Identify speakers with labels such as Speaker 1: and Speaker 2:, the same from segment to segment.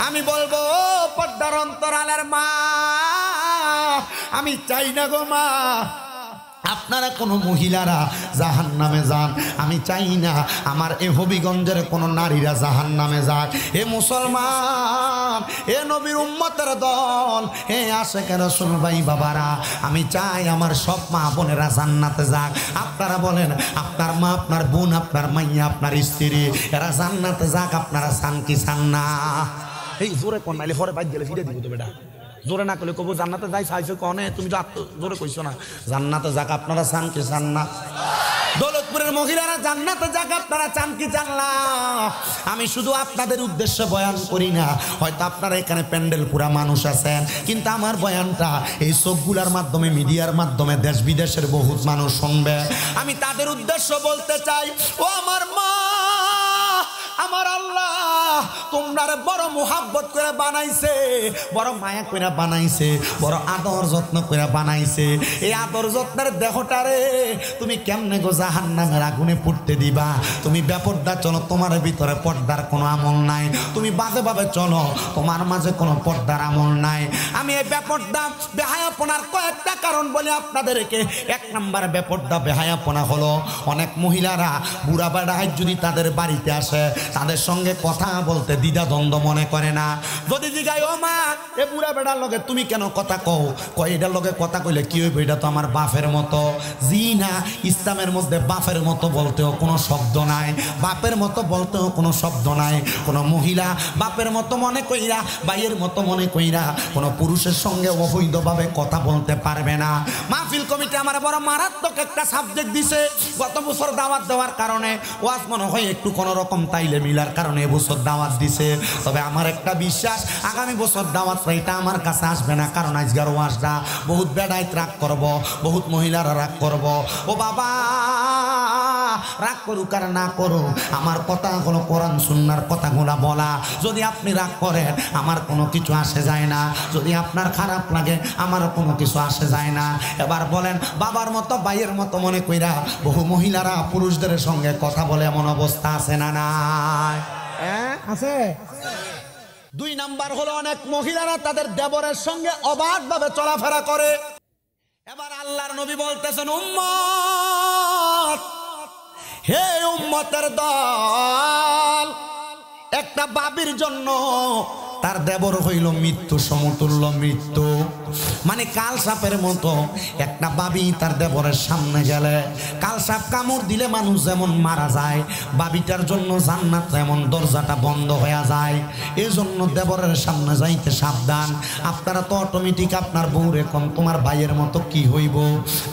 Speaker 1: আমি বলবো পর্দার অন্তরালের মা, আমি চাই না গো মা আপনারা কোনো মহিলারা জাহান্নামে যান। আমি চাই না আমার এ হবিগঞ্জের কোনো নারীরা জাহান্নামে যাক। এ মুসলমান, এ নবীর উম্মতের দল, হে আশিকে রাসূল ভাই বাবারা, আমি চাই আমার সব মা বোনেরা জান্নাতে যাক। আপনারা বলেন আপনার মা, আপনার বোন, আপনার মাইয়া, আপনার স্ত্রী এরা জান্নাতে যাক, আপনারা চান কি চান না? এই জোরে কোন নাইলে পরে বাইক গেলে ফিরে দিব তো বেটা। জোরে না করলে কবো জান্নাতে যাই চাইছো কনে, তুমি তো জোরে কইছো না। জান্নাতে যাক আপনারা চান কি চান না? দৌলতপুরের মহিলারা জান্নাতে যাক আপনারা চান কি চান না? আমি শুধু আপনাদের উদ্দেশ্যে বয়ান করি না, হয়তো আপনারা এখানে প্যান্ডেল পুরা মানুষ আছেন, কিন্তু আমার বয়ানটা এই চোখগুলার মাধ্যমে, মিডিয়ার মাধ্যমে দেশ বিদেশের বহুত মানুষ শুনবে। আমি তাদের উদ্দেশ্য বলতে চাই, ও আমার মা, আমার আল্লাহ তোমরা বড় মুহাব্বত করে বানাইছে, বড় মায়া করে বানাইছে, বড় আদর যত্ন করে বানাইছে। এই আদর যত্নের দেহটারে তুমি কেমনে গো জাহান্নামের আগুনে পুড়তে দিবা? তুমি বেপর্দা চলো, তোমার ভিতরে পর্দার কোনো আমল নাই। তুমি বাজে ভাবে চলো, তোমার মাঝে কোনো পর্দার আমল নাই। আমি এই বেপর্দা বেহায়াপনার কয়েকটা কারণ বলি আপনাদেরকে। এক নাম্বার বেপর্দা বেহায়াপনা হলো অনেক মহিলারা বুড়া বেড়ায় যদি তাদের বাড়িতে আসে, তাদের সঙ্গে কথা বলতে দ্বিধা দ্বন্দ্ব মনে করে না। যদি জিগাই ও মা এ বুড়া বেড়ার লগে তুমি কেন কথা কও, কয় এটার লগে কথা কইলে কি হইবে, এটা তো আমার বাপের মতো। জি না, ইসলামের মধ্যে বাপের মতো বলতেও কোনো শব্দ নাই, বাপের মতো বলতেও কোনো শব্দ নাই। কোনো মহিলা বাপের মতো মনে কইরা, ভাইয়ের মতো মনে কইরা কোনো পুরুষের সঙ্গে অবৈধভাবে কথা বলতে পারবে না। মাহফিল কমিটি আমার বড় মারাত্মক একটা সাবজেক্ট দিছে। গত বছর দাওয়াত দেওয়ার কারণে ওয়াজ মনে হয় একটু কোনো রকম তাইলে মিলার কারণে এবছর দাওয়াত দিছে। তবে আমার একটা বিশ্বাস, আগামী বছর দাওয়াত এটা আমার কাছে আসবে না, কারণ আজকের ওয়াজটা বহুত বেড়াইত রাগ করব, বহুত মহিলারা রাগ করব। ও বাবা, রাগ করুক আর না করুক, আমার কথা হলো কোরআন সুন্নাহর কথাগুলো বলা। যদি আপনি রাগ করেন আমার কোনো কিছু আসে যায় না, যদি আপনার খারাপ লাগে আমার কোনো কিছু আসে যায় না। এবার বলেন, বাবার মতো ভাইয়ের মতো মনে কইরা বহু মহিলারা পুরুষদের সঙ্গে কথা বলে এমন অবস্থা আছে না নাই? আছে। দুই নাম্বার হলো অনেক মহিলারা তাদের দেবরের সঙ্গে অবাধভাবে চলাফেরা করে। এবার আল্লাহর নবী বলতেছেন, উম্মত, হে উম্মতের দল, একটা বাবির জন্য তার দেবর হইল মৃত্যু সমতুল্য মৃত্যু। মানে কাল সাপের মতো একটা বাবি তার দেবরের সামনে গেলে, কাল সাপ কামড় দিলে মানুষ যেমন মারা যায়, বাবিটার জন্য জান্নাত এমন দরজাটা বন্ধ হয়ে যায়। এই জন্য দেবরের সামনে যাইতে সাবধান। আপনারা তো অটোমেটিক আপনার বউ রেখম তোমার ভাইয়ের মতো কি হইব,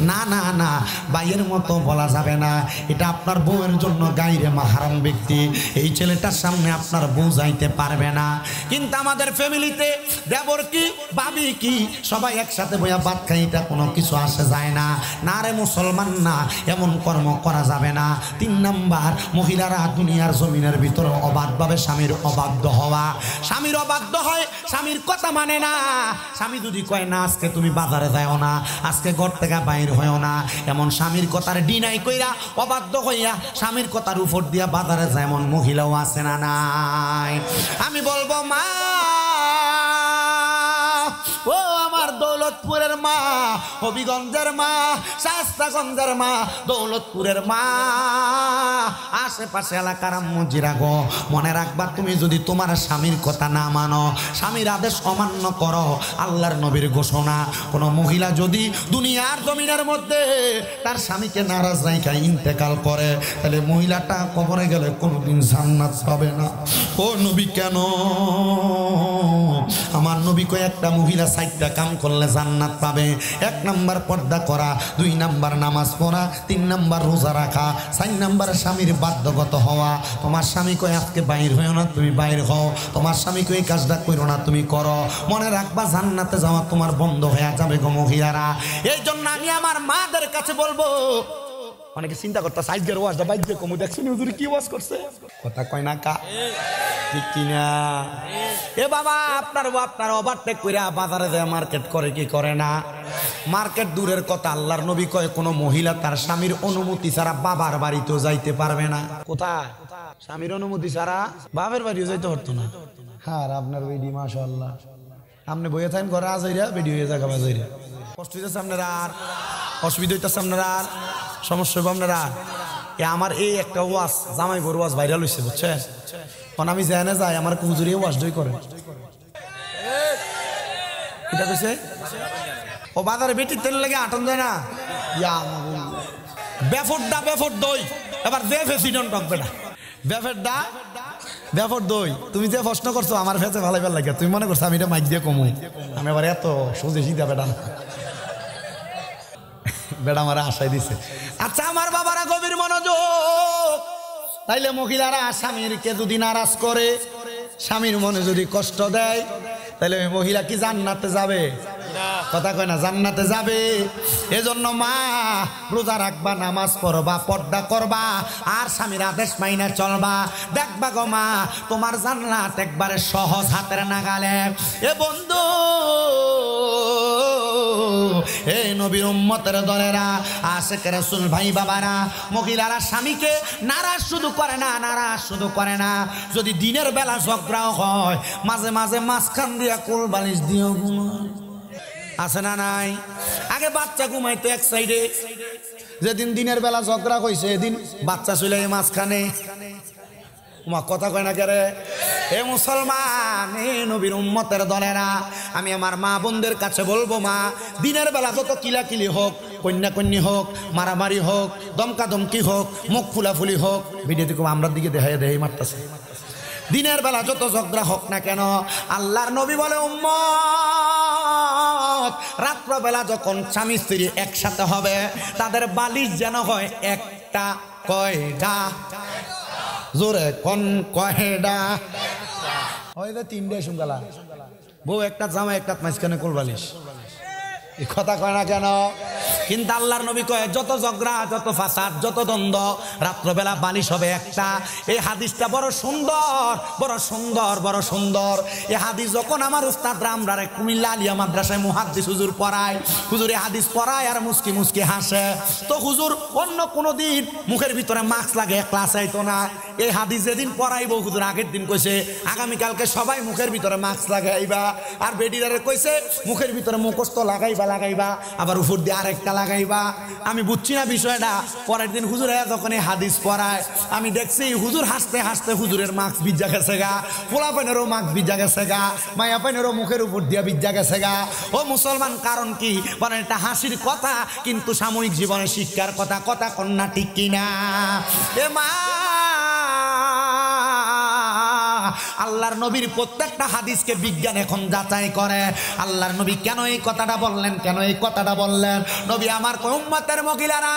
Speaker 1: না না না, ভাইয়ের মতো বলা যাবে না। এটা আপনার বউয়ের জন্য গায়রে মাহরাম ব্যক্তি। এই ছেলেটার সামনে আপনার বউ যাইতে পারবে না। কিন্তু আমাদের ফ্যামিলিতে দেবর কি ভাবি কি সবাই একসাথে বইয়া ভাত খাই, এটা কোনো কিছু আসে যায় না। না রে মুসলমান, না, এমন কর্ম করা যাবে না। তিন নাম্বার, মহিলারা দুনিয়ার জমিনের ভিতরে অবাধভাবে স্বামীর অবাধ্য হওয়া। স্বামীর অবাধ্য হয়, স্বামীর কথা মানে না। স্বামী যদি কয় না আজকে তুমি বাজারে যাও না, আজকে ঘর থেকে বাইর হয়েও না, এমন স্বামীর কথার ডিনাই কইরা অবাধ্য হইয়া স্বামীর কথার উপর দিয়া বাজারে যায় এমন মহিলাও আছে না নাই? আমি বলবো মা, ও আমার দৌলতপুরের মা, হবিগঞ্জের মা, শাস্তাগঞ্জের মা, দৌলতপুরের মা, আশেপাশে এলাকার মজিরা গো, মনে রাখবা তুমি যদি তোমার স্বামীর কথা না মানো, স্বামীর আদেশ অমান্য করো, আল্লাহর নবীর ঘোষণা, কোনো মহিলা যদি দুনিয়ার জমিনের মধ্যে তার স্বামীকে নারাজ রাইখা ইন্তেকাল করে, তাহলে মহিলাটা কবরে গেলে কোনোদিন জান্নাত পাবে না। ও নবী কেন? আমার নবী কয় একটা মহিলা 4টা কাম করলে জান্নাত পাবে। 1 নাম্বার পর্দা করা, 2 নাম্বার নামাজ পড়া, 3 নাম্বার রোজা রাখা, 4 নাম্বার স্বামীর বাধ্যগত হওয়া। তোমার স্বামী কয় আজকে বাইর হও না, তুমি বাইর হও। তোমার স্বামী কয় এই কাজটা করো না, তুমি করো। মনে রাখবা জান্নাতে যাওয়া তোমার বন্ধ হয়ে যাবে গো মহিলারা। এই জন্য আমি আমার মাদের কাছে বলবো, অনেকে চিন্তা করতে সাইজের ওয়াজটা বাইজে কমু দেখছেন হুজুর কি ওয়াজ করছে কথা কয় না কা ঠিক কিনা এ বাবা আপনার ওভারটেক কইরা বাজারে যায় মার্কেট করে কি করে না মার্কেট দূরের কথা আল্লাহর নবী কয় কোন মহিলা তার স্বামীর অনুমতি ছাড়া বাবার বাড়িতেও যাইতে পারবে না কোথায় স্বামীর অনুমতি ছাড়া বাবার বাড়িও যাইতে পারতো না হ্যাঁ আপনার বেডি মাশাআল্লাহ আপনি বইয়ে থাকেন ঘরে আজাইরা বেডি হয়ে জায়গা বাজাইরা কষ্ট হইতেছে আপনারা আর অসুবিধা হইতেছে আপনারা আর সমস্যা হবে আপনারা আমার এই একটা ওয়াজ জামাই বড় ওয়াজ ভাইরাল হয়েছে বুঝছেন কারণ আমি জেনে যাই আমার হুজুরে ওয়াজ দই করে এটা কইছে ও বাজারে বেটি তেল লাগে আটন যায় না ইয়া বেফট দই এবার দে ফেসিডন টক বেটা বেফট দই তুমি যে প্রশ্ন করছো আমার ফেসে ভালো লাগে তুমি মনে করছো আমি এটা মাইক দিয়ে কমু আমি আবার এত সোজে সিধা বেটা না বেড়া মারা আশাই দিছে আচ্ছা আমার বাবারা গভীর মনোযোগ তাইলে মহিলারা স্বামীরকে যদি নারাজ করে স্বামীর মনে যদি কষ্ট দেয় তাহলে ওই মহিলা কি জান্নাতে যাবে কথা কয় না জান্নাতে যাবে এজন্য মা রোজা রাখবা নামাজ পড়বা পর্দা করবা আর স্বামীর আদেশ মাইনা চলবা দেখবা গো মা তোমার জান্নাত একবারে সহজ হাতের নাগালে এ বন্ধু এ নবীর উম্মতের দলেরা আশিক রাসূল ভাই বাবারা মহিলারা স্বামীকে নারাজ শুধু করে না যদি দিনের বেলা ঝগড়াও হয় মাঝে মাঝে মাঝখান দিয়া কোল বালিশ দিও ঘুমায় আছে না নাই আগে বাচ্চা ঘুমাইতো এক সাইডে যেদিন দিনের বেলা ঝগড়া কইছে এদিন বাচ্চা চলে মাঝখানে মা কথা কয় না কেরে এ মুসলমান এ নবীর উম্মতের দলেরা আমি আমার মা বোনদের কাছে বলবো মা দিনের বেলা যত কিলাকিলি হোক কন্যাকন্যি হোক মারামারি হোক দমকাদমকি হোক মুখ ফুলাফুলি হোক ভিডিওতে খুব আমরার দিকে দেখাই মারতেছে দিনের বেলা যত ঝগড়া হোক না কেন আল্লাহর নবী বলে উম্মত রাত্রবেলা যখন স্বামী স্ত্রী একসাথে হবে তাদের বালিশ যেন হয় একটা কয়টা জোরে কোন কয়ডা হয়তো তিনটে শুনগালা বউ একটা জামা একটা মাঝখানে কোল বালিশ এই কথা কয় না কেন কিন্তু আল্লাহর নবী কয় যত ঝগড়া যত ফাসাদ যত দ্বন্দ্ব রাত্রবেলা বালিশ হবে একটা এই হাদিসটা বড় সুন্দর এই হাদিস যখন আমার উস্তাদ রামরারে কুমিল্লা আলিয়া মাদ্রাসায় মুহাদ্দিস হুজুর পড়ায় হুজুরে হাদিস পড়ায় আর মুস্কি হাসে তো হুজুর অন্য কোনো দিন মুখের ভিতরে মাস্ক লাগে ক্লাস আইতো না এই হাদিস যেদিন পড়াইবো হুজুর আগের দিন কইছে আগামীকালকে সবাই মুখের ভিতরে মাস্ক লাগাইবা আর বেডিরারে কইছে মুখের ভিতরে মুখস্থ লাগাইবা আবার উপর দিয়ে আরেকটা লাগাইবা আমি বুঝছি না বিষয়টা পরের দিন হুজুর যখন এই হাদিস পড়ায় আমি দেখছি হুজুর হাসতে হাসতে হুজুরের মাস্ক ভিজা গেছে গা পোলা পাইনেরও মাস্ক ভিজা গেছে গা মায়া পাইনেরও মুখের উপর দিয়া ভিজা গেছে গা ও মুসলমান কারণ কি মানে এটা হাসির কথা কিন্তু সাময়িক জীবনে শিক্ষার কথা কন্যা ঠিক কিনা এ মা আল্লাহর নবীর প্রত্যেকটা হাদিসকে বিজ্ঞান এখন যাচাই করে আল্লাহর নবী কেন এই কথাটা বললেন নবী আমার উম্মতের মহিলারা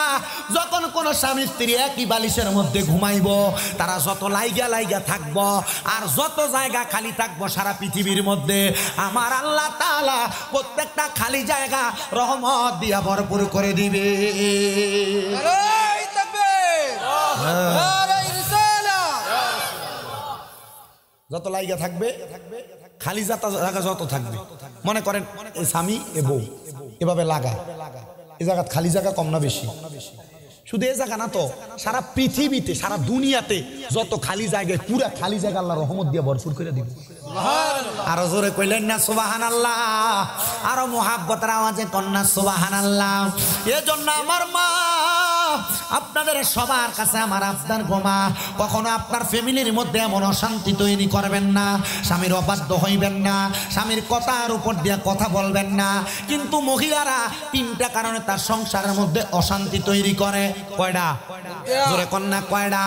Speaker 1: যখন কোন স্বামী স্ত্রী একই বালিশের মধ্যে ঘুমাইবো তারা যত লাইগা থাকবো আর যত জায়গা খালি থাকবো সারা পৃথিবীর মধ্যে আমার আল্লাহ তাআলা প্রত্যেকটা খালি জায়গা রহমত দিয়া ভরপুর করে দিবে যত লাইগা থাকবে খালি জায়গা যত থাকবে মনে করেন স্বামী এ বউ এভাবে লাগা এ জায়গা খালি জায়গা কম না বেশি শুধু এ জায়গা না তো সারা পৃথিবীতে সারা দুনিয়াতে যত খালি জায়গায় পুরা খালি জায়গা আল্লাহ রহমত দিয়ে ভরপুর করে দিবে আরো জোরে কইলেন না সুবহানাল্লাহ আরো মুহাব্বতের আওয়াজে কন্যা সুবহানাল্লাহ এজন্য আমার মা আপনাদের সবার কাছে আমার আবদার গোমা কখনো আপনার ফ্যামিলির মধ্যে এমন অশান্তি তৈরি করবেন না স্বামীর অবাধ্য হইবেন না স্বামীর কথার উপর দিয়ে কথা বলবেন না কিন্তু মহিলারা তিনটা কারণে তার সংসারের মধ্যে অশান্তি তৈরি করে কয়টা জোরে কন্যা কয়টা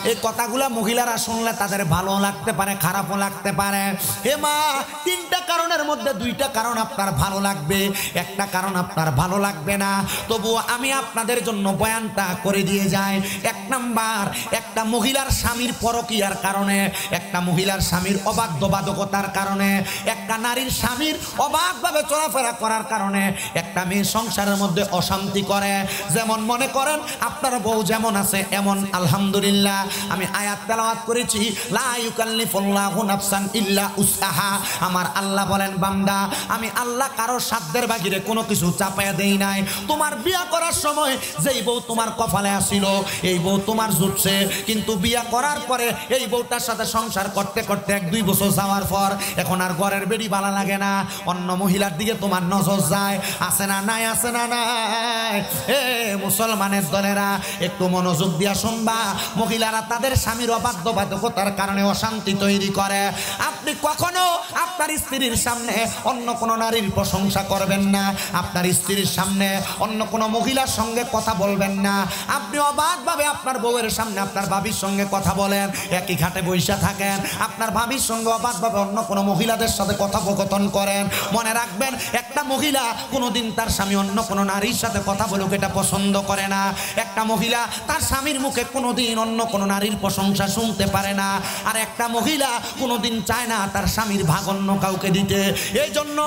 Speaker 1: এই কথাগুলো মহিলারা শুনলে তাদের ভালো লাগতে পারে খারাপও লাগতে পারে হে মা তিনটা কারণের মধ্যে দুইটা কারণ আপনার ভালো লাগবে একটা কারণ আপনার ভালো লাগবে না তবুও আমি আপনাদের জন্য বয়ানটা করে দিয়ে যায়। এক নাম্বার, একটা মহিলার স্বামীর পরকীয়ার কারণে, একটা মহিলার স্বামীর অবাধ্যবাধকতার কারণে, একটা নারীর স্বামীর অবাধভাবে চলাফেরা করার কারণে একটা মেয়ে সংসারের মধ্যে অশান্তি করে। যেমন মনে করেন আপনার বউ যেমন আছে এমন আলহামদুলিল্লাহ আমি আয়াত তেলাওয়াত করেছি, লা ইউকাল্লিফুল্লাহু নাফসান ইল্লা উসআহা। আমার আল্লাহ বলেন বান্দা আমি আল্লাহ কারো সাধ্যের বাহিরে কোনো কিছু চাপায়া দেই নাই। তোমার বিয়া করার সময় যেই বউ তোমার কপালে আসিল এই বউ তোমার জুটছে, কিন্তু বিয়া করার পরে এই বউটার সাথে সংসার করতে করতে 1-2 বছর যাওয়ার পর এখন আর ঘরের বেড়ি ভালো লাগে না, অন্য মহিলার দিকে তোমার নজর যায়। আছে না নাই? আছে না নাই? এ মুসলমানের দলেরা একটু মনোযোগ দিয়া শুনবা, মহিলারা তাদের স্বামীর অবাধ্যবাধকতার কারণে অশান্তি তৈরি করে। আপনি কখনো আপনার স্ত্রীর সামনে অন্য কোনো নারীর প্রশংসা করবেন না, আপনার স্ত্রীর সামনে অন্য কোনো মহিলার সঙ্গে কথা বলবেন না। আপনি অবাধভাবে আপনার বউয়ের সামনে আপনার ভাবির সঙ্গে কথা বলেন, একই ঘাটে বৈশা থাকেন, আপনার ভাবির সঙ্গে অবাধভাবে অন্য কোনো মহিলাদের সাথে কথোপকথন করেন। মনে রাখবেন একটা মহিলা কোনোদিন তার স্বামী অন্য কোনো নারীর সাথে কথা বলুক এটা পছন্দ করে না। একটা মহিলা তার স্বামীর মুখে কোনোদিন অন্য কোনো নারীর প্রশংসা শুনতে পারে না। আর একটা মহিলা কোনোদিন চায় না তার স্বামীর ভাগ অন্য কাউকে দিতে। এই জন্য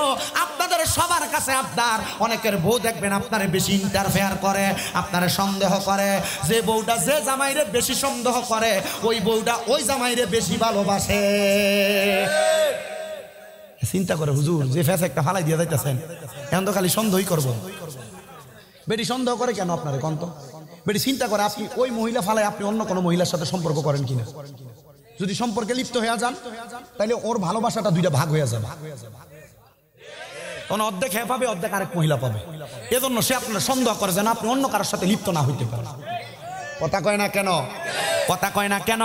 Speaker 1: আপনাদের সবার কাছে আপনার অনেকের বউ দেখবেন আপনারে বেশি ইন্টারফেয়ার করে, আপনারে সন্দেহ করে। যে বউটা যে জামাইরে বেশি সন্দেহ করে ওই বউটা ওই জামাইরে বেশি ভালোবাসে। চিন্তা করে হুজুর যে ফেস একটা ফালাই দিয়ে যাইতেছেন এখন তো খালি সন্দেহই করবো। বেটি সন্দেহ করে কেন আপনারে কন্ত? বেটি চিন্তা করে আপনি ওই মহিলা ফালাই আপনি অন্য কোনো মহিলার সাথে সম্পর্ক করেন কিনা। যদি সম্পর্কে লিপ্ত হয়ে যান তাহলে ওর ভালোবাসাটা 2টা ভাগ হয়ে যাবে। অর্ধেক হ্যাঁ পাবে, অর্ধেক আরেক মহিলা পাবে। এজন্য সে আপনার সন্দেহ করে যেন আপনি অন্য কারোর সাথে লিপ্ত না হইতে পারেন। কথা কয় না কেন? কথা কয় না কেন?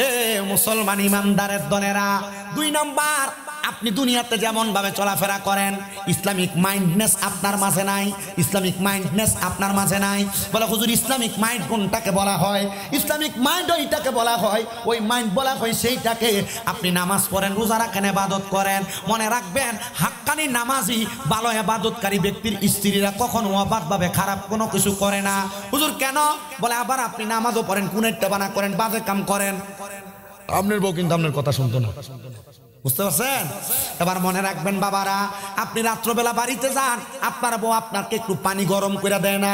Speaker 1: এ মুসলমান ইমানদারের দলেরা, 2 নাম্বার আপনি দুনিয়াতে যেমন ভাবে চলাফেরা করেন ইসলামিক মাইন্ডনেস আপনার মাঝে নাই। ইসলামিক মাইন্ডনেস আপনার মাঝে নাই। বলে হুজুর ইসলামিক মাইন্ড কোনটাকে বলা হয়? ইসলামিক মাইন্ড ওইটাকে বলা হয়, ওই মাইন্ড বলা হয় সেইটাকে আপনি নামাজ পড়েন, রোজা রাখেন, ইবাদত করেন। মনে রাখবেন হাক্কানি নামাজি ভালো ইবাদতকারী ব্যক্তির স্ত্রীরা কখনো অবাধভাবে খারাপ কোনো কিছু করে না। হুজুর কেন? বলে আবার আপনি নামাজও পড়েন, কুনেরটা বানা করেন, বাজে কাম করেন, আপনার বউ কিন্তু আপনার কথা শুনতো না। বুঝতে পারছেন? এবার মনে রাখবেন বাবারা, আপনি রাত্রবেলা বাড়িতে যান, আপনার বউ আপনাকে একটু পানি গরম করে দেয় না,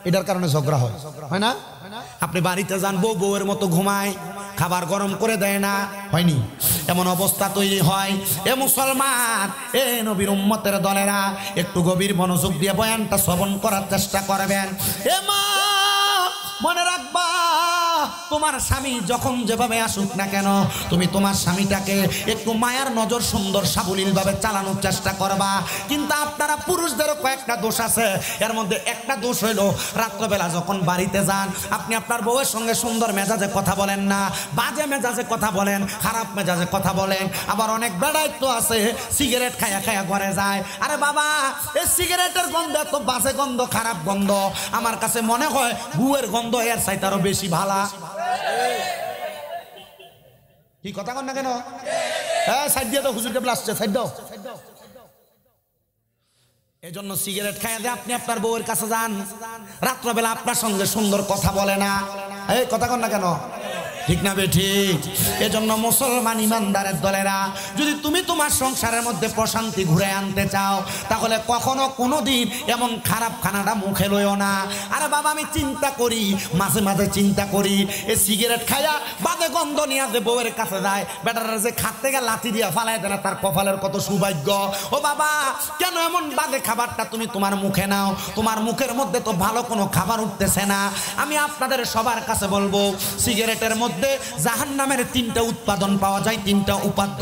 Speaker 1: এটার কারণে ঝগড়া হয়, হয় না? আপনি বাড়িতে যান, বউ বউয়ের মতো ঘুমায়, খাবার গরম করে দেয় না, হয়নি? এমন অবস্থা তৈরি হয়। এ মুসলমান, এ নবীর উম্মতের দলেরা একটু গভীর মনোযোগ দিয়ে বয়ানটা শ্রবণ করার চেষ্টা করবেন। এ মা মনে রাখবা, তোমার স্বামী যখন যেভাবে আসুক না কেন তুমি তোমার স্বামীটাকে একটু মায়ার নজর সুন্দর সাবলীল ভাবে চালানোর চেষ্টা করবা। কিন্তু আপনারা পুরুষদেরও কয়েকটা দোষ আছে, এর মধ্যে একটা দোষ হইল রাত্রবেলা যখন বাড়িতে যান আপনি আপনার বউয়ের সঙ্গে সুন্দর মেজাজে কথা বলেন না, বাজে মেজাজে কথা বলেন, খারাপ মেজাজে কথা বলেন। আবার অনেক বেড়াই তো আছে সিগারেট খায়া খায়া ঘরে যায়। আরে বাবা, এই সিগারেটের গন্ধ এত বাজে গন্ধ, খারাপ গন্ধ, আমার কাছে মনে হয় বুয়ের গন্ধ এর চাইতে আরো বেশি ভালা। কি কথা কন না কেন? হ্যাঁ সাইড দিয়ে তো হুজুরকে প্লাসছে, সাইড দাও। এই জন্য সিগারেট খাইয়া দিয়ে আপনি আপনার বউয়ের কাছে যান, রাত্রবেলা আপনার সঙ্গে সুন্দর কথা বলে না, এই কথা কন না কেন? ঠিক না বে ঠিক? এজন্য মুসলমান ইমানদারের দলেরা, যদি তুমি তোমার সংসারের মধ্যে প্রশান্তি ঘুরে আনতে চাও তাহলে কখনো কোনোদিন এমন খারাপ খানাটা মুখে লইও না। আরে বাবা, আমি চিন্তা করি, মাঝে মাঝে চিন্তা করি, এই সিগারেট খাইয়া বাদে গন্ধ নিয়ে যে বউয়ের কাছে যায়, বেটারা যে খাতে গিয়ে লাথি দিয়া ফালাই দেয় না, তার কপালের কত সৌভাগ্য। ও বাবা, কেন এমন বাদে খাবারটা তুমি তোমার মুখে নাও? তোমার মুখের মধ্যে তো ভালো কোনো খাবার উঠতেছে না। আমি আপনাদের সবার কাছে বলবো, সিগারেটের মধ্যে জাহান্নামের 3টা উৎপাদন পাওয়া যায়, 3টা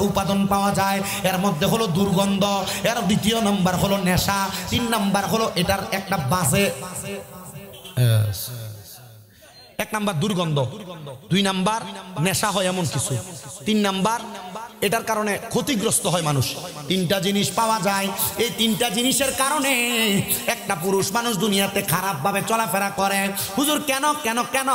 Speaker 1: উপাদান পাওয়া যায়। এর মধ্যে হলো দুর্গন্ধ, এর 2 নম্বর হলো নেশা, 3 নম্বর হলো এটার একটা বাজে, 1 নাম্বার দুর্গন্ধ, 2 নাম্বার নেশা হয় এমন কিছু, 3 নাম্বার এটার কারণে ক্ষতিগ্রস্ত হয় মানুষ। 3টা জিনিস পাওয়া যায়। এই 3টা জিনিসের কারণে একটা পুরুষ মানুষ দুনিয়াতে খারাপ ভাবে চলাফেরা করে। হুজুর কেন কেন কেন?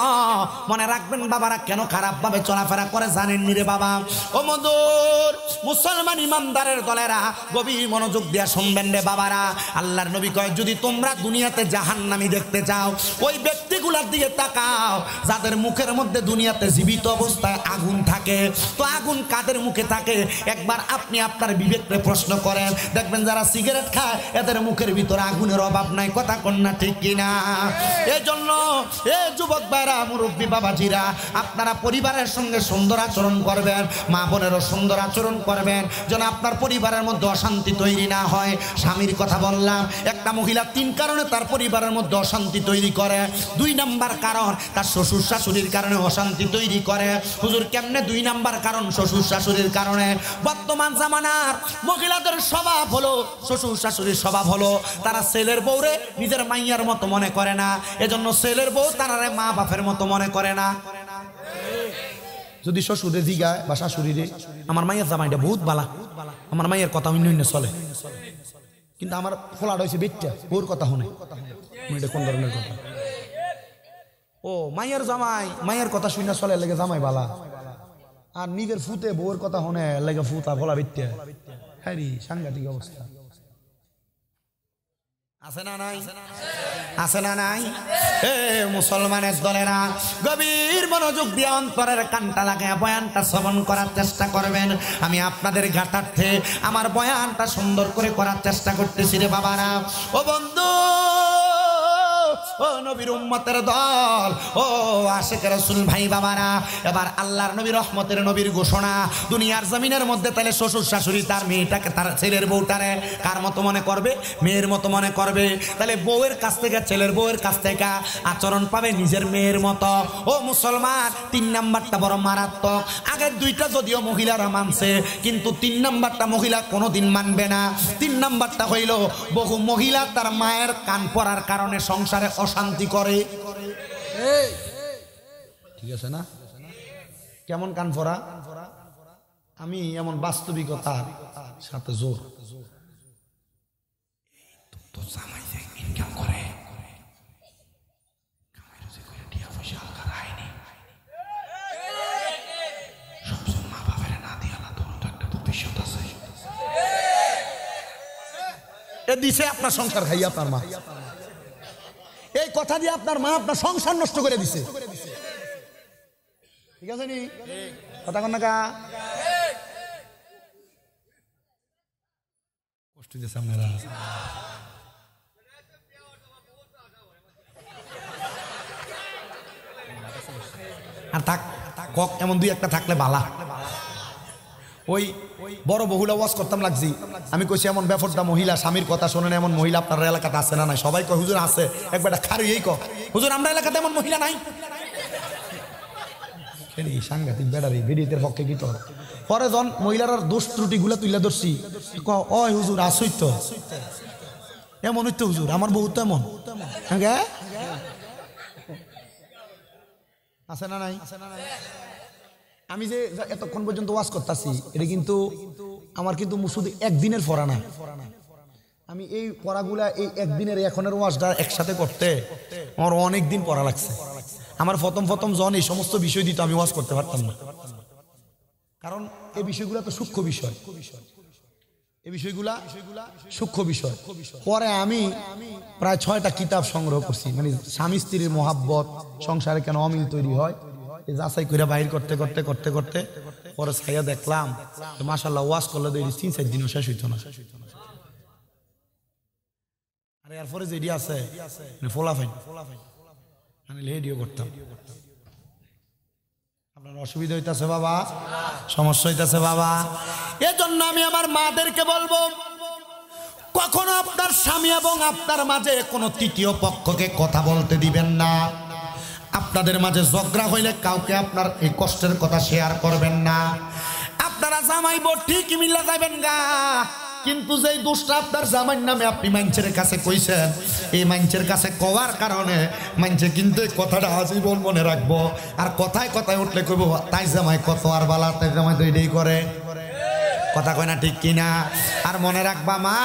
Speaker 1: মনে রাখবেন বাবারা, কেন খারাপ ভাবে চলাফেরা করে জানেন নি রে বাবা? ও মধুর মুসলমান ইমানদারের দলেরা, গভীর মনোযোগ দিয়ে শুনবেন রে বাবারা। আল্লাহর নবী কয়, যদি তোমরা দুনিয়াতে জাহান্নামী দেখতে চাও, ওই ব্যক্তি স্ত্রীগুলার দিকে তাকাও যাদের মুখের মধ্যে দুনিয়াতে জীবিত অবস্থায় আগুন থাকে, তো আগুন কাদের মুখে থাকে একবার আপনি আপনার বিবেককে প্রশ্ন করেন, দেখবেন যারা সিগারেট খায় এদের মুখের ভিতরে আগুনের অভাব নাই। কথা কন্যা ঠিক কিনা? এই জন্য এ যুবক ভাইরা, মুরব্বী বাবাজিরা, আপনারা পরিবারের সঙ্গে সুন্দর আচরণ করবেন, মা বোনেরও সুন্দর আচরণ করবেন, যেন আপনার পরিবারের মধ্যে অশান্তি তৈরি না হয়। স্বামীর কথা বললাম, একটা মহিলা 3 কারণে তার পরিবারের মধ্যে অশান্তি তৈরি করে। 2 নাম্বার কারণ তার শ্বশুর শাশুড়ির কারণে অশান্তি তৈরি করে। হুজুর কেমনে 2 নাম্বার কারণ? শ্বশুর শাশুড়ির কারণে। বর্তমান জামানার মহিলাদের স্বভাব হলো, শ্বশুর শাশুড়ির স্বভাব হলো, তারা ছেলের বউরে নিজের মাইয়ার মতো মনে করে না, এজন্য ছেলের বউ তারারে মা বাপের মতো মনে করে না। যদি শ্বশুরে জিগায় বা শাশুড়িরে, আমার মাইয়ের জামাইটা বহুত বালা, আমার মাইয়ের কথা অন্য অন্য চলে, কিন্তু আমার ফোলাটা হয়েছে বেটটা, ওর কথা শুনে। এটা কোন ধরনের কথা? ও মাইয়ের জামাই, মাইয়ের কথা শুনে চলে লেগে জামাই বালা, আর নিজের ফুতে বউর কথা শুনে লেগে ফুতা ফোলা বেটটা। হ্যাঁ রে, সাংঘাতিক অবস্থা। আছে না নাই? আছে না নাই? এ মুসলমানের দলেরা, গভীর মনোযোগ দিয়ে অন্তরের কানটা লাগায় বয়ানটা শ্রবণ করার চেষ্টা করবেন। আমি আপনাদের ঘাটার্থে আমার বয়ানটা সুন্দর করে করার চেষ্টা করতেছি রে বাবারা। ও বন্ধু, ও নবীর উম্মতের দল, ও আশিক রাসূল ভাই বাবারা, এবার আল্লাহর নবী রহমতের নবীর ঘোষণা, দুনিয়ার জমিনের মধ্যে তাহলে শ্বশুর শাশুড়ি তার মেয়েটাকে, তার ছেলের বউটারে কার মতো মনে করবে? মেয়ের মতো মনে করবে। তাহলে বউয়ের কাছ থেকে, ছেলের বউয়ের কাছ থেকে আচরণ পাবে নিজের মেয়ের মতো। ও মুসলমান, 3 নাম্বারটা বড় মারাত্মক। আগের 2টা যদিও মহিলারা মানছে, কিন্তু 3 নাম্বারটা মহিলা কোনোদিন মানবে না। 3 নাম্বারটা হইল, বহু মহিলা তার মায়ের কান পড়ার কারণে সংসারে অশান্তি করে। ঠিক আছে না? কেমন কান পড়া? আমি এমন বাস্তবিকতার সাথে জোর, ইনকাম করে মা বাবার না দিয়ে আলাদা একটা ভবিষ্যৎ আছে। এ দিছে আপনার সংসার খাই আপনার মা, এই কথা দিয়ে আপনার মা আপনার সংসার নষ্ট করে দিছে। ঠিক আছে নি? কথা কন না কা? কষ্ট দিয়েছে আপনারা। আর থাক কক এমন 2-1টা থাকলে বালা। ওই বড় বহুলা ওয়াজ করতাম লাগছি, আমি কইছি এমন বেফরদা মহিলা স্বামীর কথা শোনেন, এমন মহিলা আপনার এলাকাতে আছে না নাই? সবাই কয় হুজুর আছে। একবার খারি এই কয় হুজুর আমরা এলাকাতে এমন মহিলা নাই। সাংঘাতিক ব্যাটারি ভিডিওতে পক্ষে কি তোর পরে জন মহিলার দোষ ত্রুটি গুলা তুইলা ধরছি, ওই হুজুর আসই তো এমন হইতো হুজুর, আমার বহু তো এমন আছে না নাই? আমি যে এতক্ষণ পর্যন্ত ওয়াজ করতেছি, এটা কিন্তু আমার কিন্তু শুধু একদিনের পড়া না। আমি এই পড়াগুলা এই একদিনের এখনের ওয়াজটা একসাথে করতে আমার অনেক দিন পড়া লাগছে। আমার প্রথম জন এই সমস্ত বিষয় দিত, আমি ওয়াজ করতে পারতাম না, কারণ এই বিষয়গুলো তো সূক্ষ্ম বিষয়। এই বিষয়গুলা সূক্ষ্ম বিষয়। পরে আমি প্রায় 6টা কিতাব সংগ্রহ করছি, মানে স্বামী স্ত্রীর মহাব্বত, সংসারে কেন অমিল তৈরি হয়, যাচাই করে বাইর করতে করতে করতে করতে পরে ছাইয়া দেখলাম মাশাআল্লাহ ওয়াজ করলে তো 3-4 দিনও শেষ হইতো না। আর এরপরে যেটি আছে ফোলাফাইন আমি লেডিও করতাম। আপনার অসুবিধা হইতেছে বাবা, সমস্যা হইতেছে বাবা। এজন্য আমি আমার মাদেরকে বলবো, কখনো আপনার স্বামী এবং আপনার মাঝে কোনো তৃতীয় পক্ষকে কথা বলতে দিবেন না। আপনাদের মাঝে ঝগড়া হইলে কাউকে আপনার এই কষ্টের কথা শেয়ার করবেন না। আপনারা জামাই বউ ঠিকই মিলা যাবেন গা, কিন্তু যেই দোষটা আপনার জামাইয়ের নামে আপনি মানুষের কাছে কইছেন, এই মানুষের কাছে কওয়ার কারণে মানুষে কিন্তু এই কথাটা আজীবন মনে রাখবো। আর কথায় কথায় উঠলে কইব তাই জামাই কত আর বালা, তাই জামাই তো এটাই করে। কথা কয় না ঠিক কিনা? আর মনে রাখবা মা,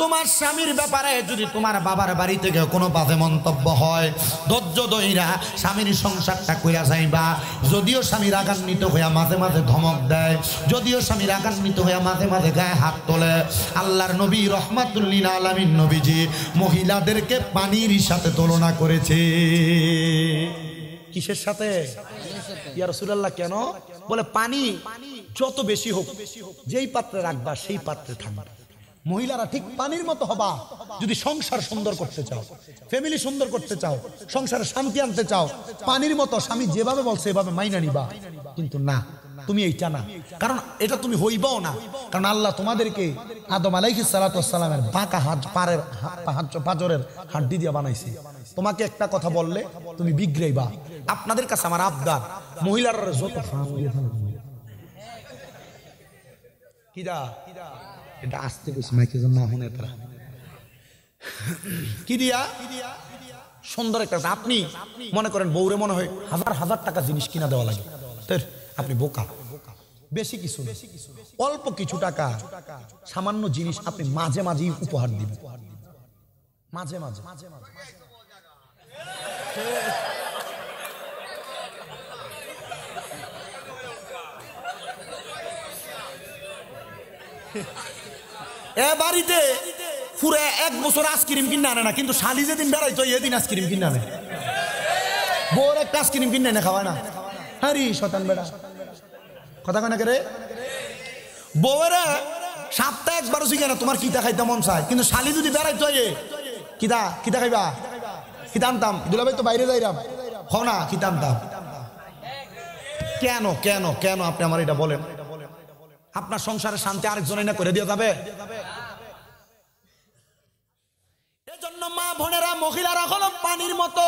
Speaker 1: তোমার স্বামীর ব্যাপারে যদি তোমার বাবার বাড়ি থেকে কোনো বাজে মন্তব্য হয়, ধৈর্য ধইরা স্বামীর সংসারটা কইরা যাইবা। যদিও স্বামী রাগান্বিত হইয়া মাঝে মাঝে ধমক দেয়, যদিও স্বামী রাগান্বিত হইয়া মাঝে মাঝে গায়ে হাত তোলে, আল্লাহর নবী রহমাতুল্লিল আলামিন নবীজি মহিলাদেরকে পানির সাথে তুলনা করেছে। কিসের সাথে? ইয়া রাসূলুল্লাহ, কেন? বলে পানি যত বেশি হোক, যেই পাত্রে রাখবা সেই পাত্রে থাকবে। মহিলারা ঠিক পানির মতো হবা। যদি সংসার সুন্দর করতে চাও, ফ্যামিলি সুন্দর করতে চাও, সংসারে শান্তি আনতে চাও, পানির মতো স্বামী যেভাবে বলছে এভাবে মাইনা নিবা। কিন্তু না, তুমি এইটা না, কারণ এটা তুমি হইবাও না। কারণ আল্লাহ তোমাদেরকে আদম আলাইহিস সালাতু ওয়াস সালামের বাঁকা হাত পারের পাঁজরের হাড্ডি দিয়ে বানাইছে। তোমাকে একটা কথা বললে তুমি বিগড়াইবা। আপনাদের কাছে আমার আবদার, মহিলারা যত কিরা এটা আসতে কইছি মাইকে জন্য না শুনে তারা কি দিয়া সুন্দর একটা। আপনি মনে করেন বউরে মনে হয় হাজার হাজার টাকা জিনিস কিনা দেওয়া লাগে, আপনি বোকা। বেশি কিছু না, অল্প কিছু টাকা সামান্য জিনিস আপনি মাঝে মাঝে উপহার দিবেন, মাঝে মাঝে। এ বাড়িতে পুরো এক বছর আইসক্রিম কিনে আনে না, কিন্তু শালি যেদিন বেড়াইতো এদিন আইসক্রিম কিনে আনে। বউর একটা আইসক্রিম কিনে এনে খাওয়ায় না। আরে শতান বেড়া কথা কয় না রে। বউরা সপ্তাহে একবারও শিখে না তোমার কিতা খাইতে মন চায়, কিন্তু শালি যদি বেড়াইতো কিতা কিতা খাইবা, কিতা আনতাম। দুলাভাই তো বাইরে যাইরাম, হও না কিতা আনতাম। কেন কেন কেন আপনি আমার এটা বলেন? আপনার সংসারে শান্তি আরেকজনে না করে দিয়ে যাবে? এজন্য মা বোনেরা, মহিলারা হলো পানির মতো,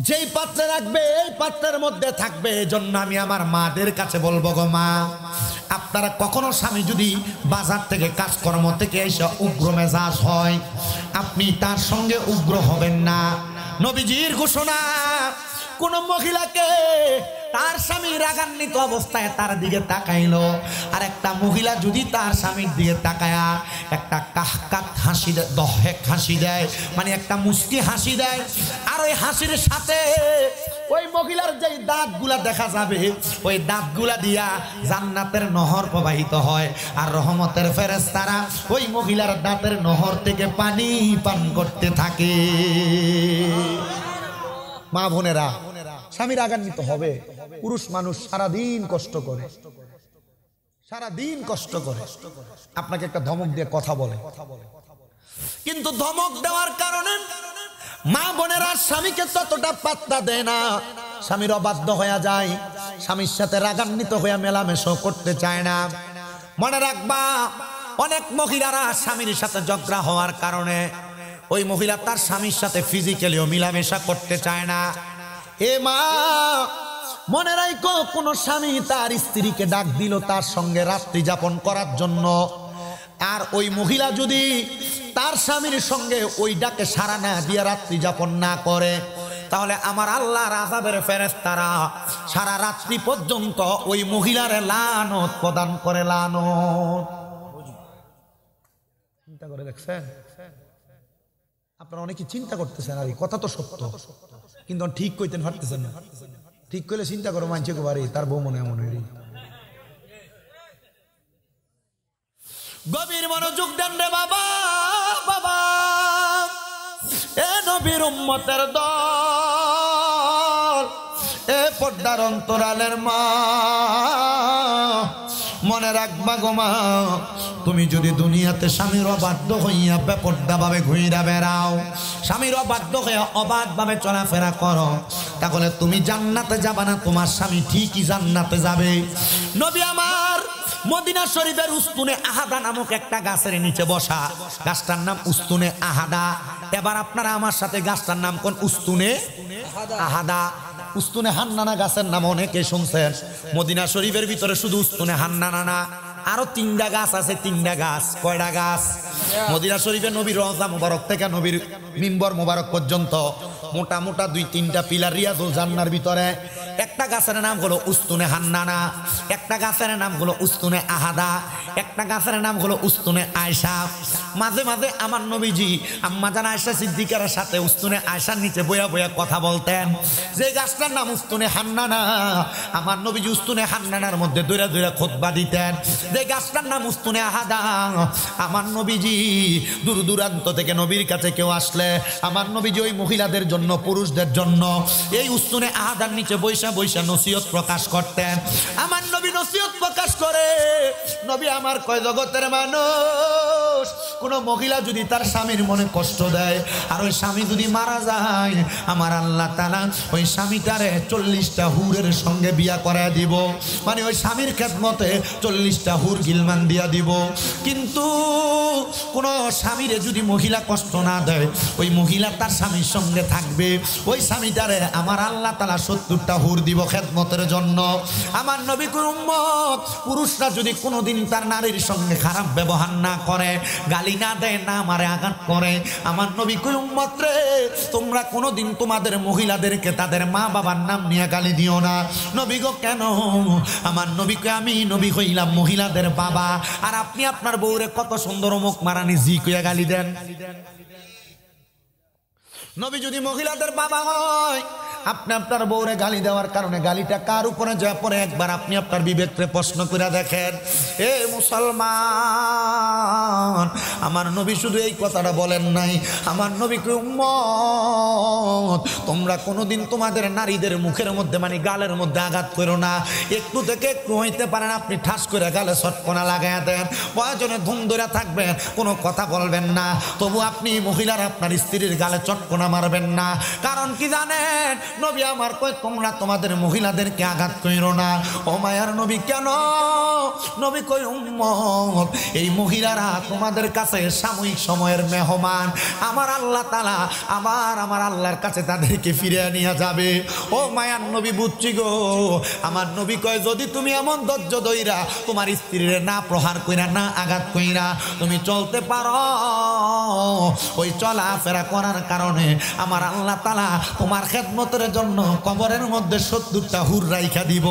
Speaker 1: যেই পাত্রে রাখবে এই পাত্রের মধ্যে থাকবে। এজন্য আমি আমার মাদের কাছে বলবো, গো মা, আপনারা কখনো স্বামী যদি বাজার থেকে কাজকর্ম থেকে এসে উগ্র মেজাজ হয়, আপনি তার সঙ্গে উগ্র হবেন না। নবীজির ঘোষণা, কোন মহিলাকে তার স্বামী রাগান্বিত অবস্থায় তার দিকে তাকাইলো, আর একটা মহিলা যদি তার স্বামীর দিকে তাকায়া একটা কাহকাত হাসি দেয়, দহেক হাসি দেয়, মানে একটা মুস্কি হাসি দেয়, আর ওই হাসির সাথে ওই মহিলার যে দাঁতগুলা দেখা যাবে, ওই দাঁতগুলা দিয়া জান্নাতের নহর প্রবাহিত হয়, আর রহমতের ফেরেশতারা ওই মহিলার দাঁতের নহর থেকে পানি পান করতে থাকে। মা বোনেরা, স্বামী রাগান্বিত হবে। পুরুষ মানুষ সারাদিন কষ্ট করে, সারাদিন কষ্ট করে, আপনাকে একটা ধমক দিয়ে কথা বলে, কিন্তু ধমক দেওয়ার কারণে মা বোনেরা স্বামীকে ততটা পাত্তা দেয় না। স্বামীর অবাধ্য হয়ে যায়, স্বামীর সাথে রাগান্বিত হয়ে মেলামেশা করতে চায় না। মনে রাখবা, অনেক মহিলারা স্বামীর সাথে ঝগড়া হওয়ার কারণে ওই মহিলা তার স্বামীর সাথে ফিজিক্যালিও মিলামেশা করতে চায় না। এ মা, মনে রাখো, কোন স্বামী তার স্ত্রীকে ডাক দিল তার সঙ্গে রাত্রি যাপন করার জন্য, আর ওই মহিলা যদি তার স্বামীর সঙ্গে ওই ডাকে সাড়া না দিয়ে রাত্রি যাপন না করে, তাহলে আমার আল্লাহর আযাবের ফেরেশতারা সারা রাত্রি পর্যন্ত ওই মহিলার লানত প্রদান করে। লানত চিন্তা করে দেখছেন? আপনারা অনেকে চিন্তা করতেছেন, আর এই কথা তো সত্য, কিন্তু ঠিক কইতেন পারতেছেন না। ঠিক করলে চিন্তা করো, মানছে বাড়ি তার বউ মনে এমন হইল। গভীর মনোযোগ দেন রে বাবা, বাবা, এ নবীর উম্মতের দল, এ পর্দার অন্তরালের মা, মনে রাখবা গো মা, তুমি যদি দুনিয়াতে স্বামীর অবাধ্য হইয়া বেপর্দা ভাবে ঘুইরা বেড়াও, স্বামীর অবাধ্য হইয়া অবাধ ভাবে চলাফেরা করো, তাহলে তুমি জান্নাতে যাবে না, তোমার স্বামী ঠিকই জান্নাতে যাবে। নবী আমার মদিনা শরীফের উস্তুনে আহাদা নামক একটা গাছের নিচে বসা, গাছটার নাম উস্তুনে আহাদা। এবার আপনারা আমার সাথে গাছটার নাম কোন? উস্তুনে আহাদা। উস্তুনে হান্নানা গাছের নাম অনেকে শুনছেন, মদিনা শরীফের ভিতরে শুধু উস্তুনে হান্নানা না, আরো 3টা গাছ আছে, 3টা গাছ। কয়টা গাছ? মদিনা শরীফে নবীর রওজা মুবারক থেকে নবীর মিম্বর মুবারক পর্যন্ত মোটা মোটা 2-3টা পিলার রিয়াজুল জান্নার ভিতরে। একটা গাছের নাম হলো উস্তুনে হান্নানা, একটা গাছের নাম হলো উস্তুনে আহাদা, একটা গাছের নাম হলো উস্তুনে আয়েশা। মাঝে মাঝে আমার নবীজি আম্মা জান আয়েশা সিদ্দিকার সাথে উস্তুনে আয়েশার নিচে বইয়া বইয়া কথা বলতেন। যে গাছটার নাম উস্তুনে হান্নানা, আমার নবীজি উস্তুনে হান্নানার মধ্যে দৌড়া দৌড়া খুতবা দিতেন। যে গাছটার নাম উস্তুনে আহাদা, আমার নবীজি দূর দূরান্ত থেকে নবীর কাছে কেউ আসলে আমার নবীজি ওই মহিলাদের জন্য, পুরুষদের জন্য এই উস্তুনে আহাদার নিচে বৈশা বৈশা নসিহত প্রকাশ করতেন। আমার নবী নসিহত প্রকাশ করে, নবী আমার কয় জগতের মানুষ, কোন মহিলা যদি তার স্বামীর মনে কষ্ট দেয় আর ওই স্বামী যদি মারা যায়, আমার আল্লাহ তাআলা ওই স্বামীটারে 40টা হুরের সঙ্গে বিয়া করায় দিব, মানে ওই স্বামীর খেদমতে 40টা হুর গিলমান দিয়া দিব। কিন্তু কোন স্বামীরে যদি মহিলা কষ্ট না দেয়, ওই মহিলা তার স্বামীর সঙ্গে থাকবে, ওই স্বামীটারে আমার আল্লাহ তাআলা 70টা হুর দিব খেদমতের জন্য। আমার নবী কই উম্মত, পুরুষরা যদি কোনোদিন তার নারীর সঙ্গে খারাপ ব্যবহার না করে, গালি না দেয়, না মারে, আঘাত করে, আমার নবী কই উম্মত রে, তোমরা কোনোদিন তোমাদের মহিলাদেরকে তাদের মা বাবার নাম নিয়ে গালি দিও না। নবী গো কেন? আমার নবী কই আমি নবী হইলাম মহিলাদের বাবা, আর আপনি আপনার বউরে কত সুন্দর মুখ মারানি জি কইয়া গালি দেন। নবী যদি মহিলাদের বাবা হয়, আপনি আপনার বউরে গালি দেওয়ার কারণে গালিটা কার উপরে যা পড়ে একবার আপনি আপনার বিবেককে প্রশ্ন করে দেখেন। এ মুসলমান, আমার নবী শুধু এই কথাটা বলেন নাই, আমার নবীকে উম্মত তোমরা কোনোদিন তোমাদের নারীদের মুখের মধ্যে, মানে গালের মধ্যে আঘাত করো না। একটু থেকে একটু হইতে পারেন আপনি ঠাস করে গালে চটকনা লাগাইয়া দেন, প্রয়োজনে ধুম ধরে থাকবেন, কোনো কথা বলবেন না, তবু আপনি মহিলার আপনার স্ত্রীর গালে চটকনা মারবেন না। কারণ কি জানেন? নবী আমার কয় তোমরা তোমাদের মহিলাদেরকে আঘাত কইরো না। ও মায়ার নবী কেন? নবী কই উম্মত এই মহিলারা তোমাদের কাছে সাময়িক সময়ের মেহমান, আমার আল্লাহ তাআলা আমার আল্লাহর কাছে তাদেরকে ফিরিয়ে নিয়ে যাবে। ও মায়ার নবী বুঝছি গো। আমার নবী কয় যদি তুমি এমন ধৈর্য ধইরা তোমার স্ত্রীর না প্রহার কইরা, না আঘাত কইরা তুমি চলতে পারো, ওই চলাফেরা করার কারণে আমার আল্লাহ তাআলা তোমার খেদমতের জন্য কবরের মধ্যে 70টা হুর রাইখা দিব।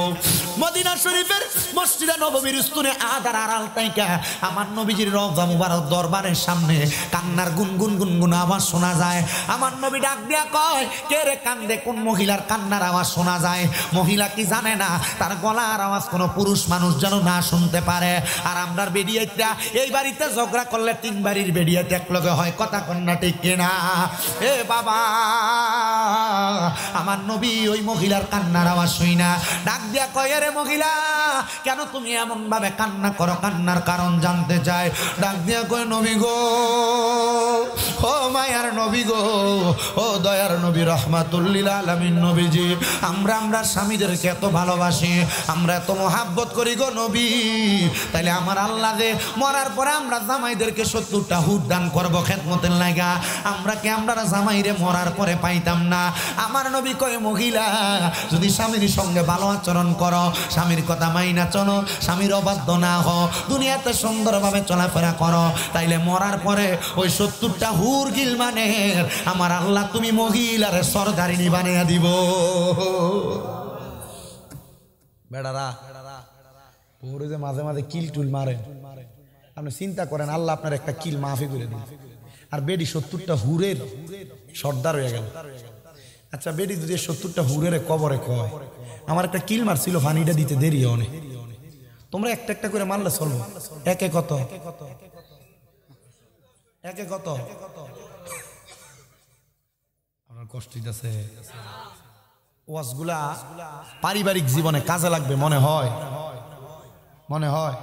Speaker 1: মদিনা শরীফের মসজিদে নববীর উস্তুনে আদার আড়াল তাইকা আমার নবীজির রওজা মুবারক দরবারের সামনে কান্নার গুনগুন গুনগুন আওয়াজ শোনা যায়। আমার নবী ডাক দিয়া কয় কে রে কান্দে? কোন মহিলার কান্নার আওয়াজ শোনা যায়? মহিলা কি জানে না তার গলার আওয়াজ কোনো পুরুষ মানুষ যেন না শুনতে পারে? আর আমরার বেডিয়াইটা এই বাড়িতে ঝগড়া করলে 3 বাড়ির বেডিয়াতে একলগে হয়, কথা কন্যা ঠিক কিনা? এ বাবা, আমার নবী ওই মহিলার কান্নার আওয়াজ শুই না, ডাক দিয়া কয় রে মহিলা কেন তুমি এমন ভাবে কান্না করো? কান্নার কারণ জানতে চায়। ডাক দিয়া কয় নবী গো, ও মায়ার নবী গো, ও দয়ার নবী রাহমাতুল লিল আলামিন নবীজি, আমরা স্বামীদেরকে এত ভালোবাসি, আমরা এত মহাব্বত করি গো নবী, তাইলে আমার আল্লাহ যে মরার পরে আমরা জামাইদেরকে 70টা হুর দান করবো খেদমতের লাগা, আমরা জামাইরে মরার পরে পাইতাম না? আমার নবী কয় মহিলা যদি স্বামীর সঙ্গে ভালো আচরণ করো, স্বামীর কথা মাইনা চলো, স্বামীর অবাধ্য না হও, দুনিয়াতে সুন্দরভাবে চলাফেরা করো, তাইলে মরার পরে ওই 70টা হুর গিলমানের আমার আল্লাহ তুমি মহিলারে সরদারিনী বানিয়ে দিব। বেড়ারা পুরো যে মাঝে মাঝে কিল টুল মারে, আপনি চিন্তা করেন আল্লাহ আপনার একটা কিল মাফি করে দিন, আর বেডি 70টা হুরের সর্দার হয়ে গেল। আচ্ছা বেডি যদি 70টা হুরের কবরে কয় আমার একটা কিল মারছিল, ফানিটা দিতে দেরি অনেক, তোমরা একটা একটা করে মারলে চলবো। একে কত? একে কত? আমার কষ্ট হইতেছে। ওয়াজগুলা পারিবারিক জীবনে কাজে লাগবে মনে হয়, মনে হয়।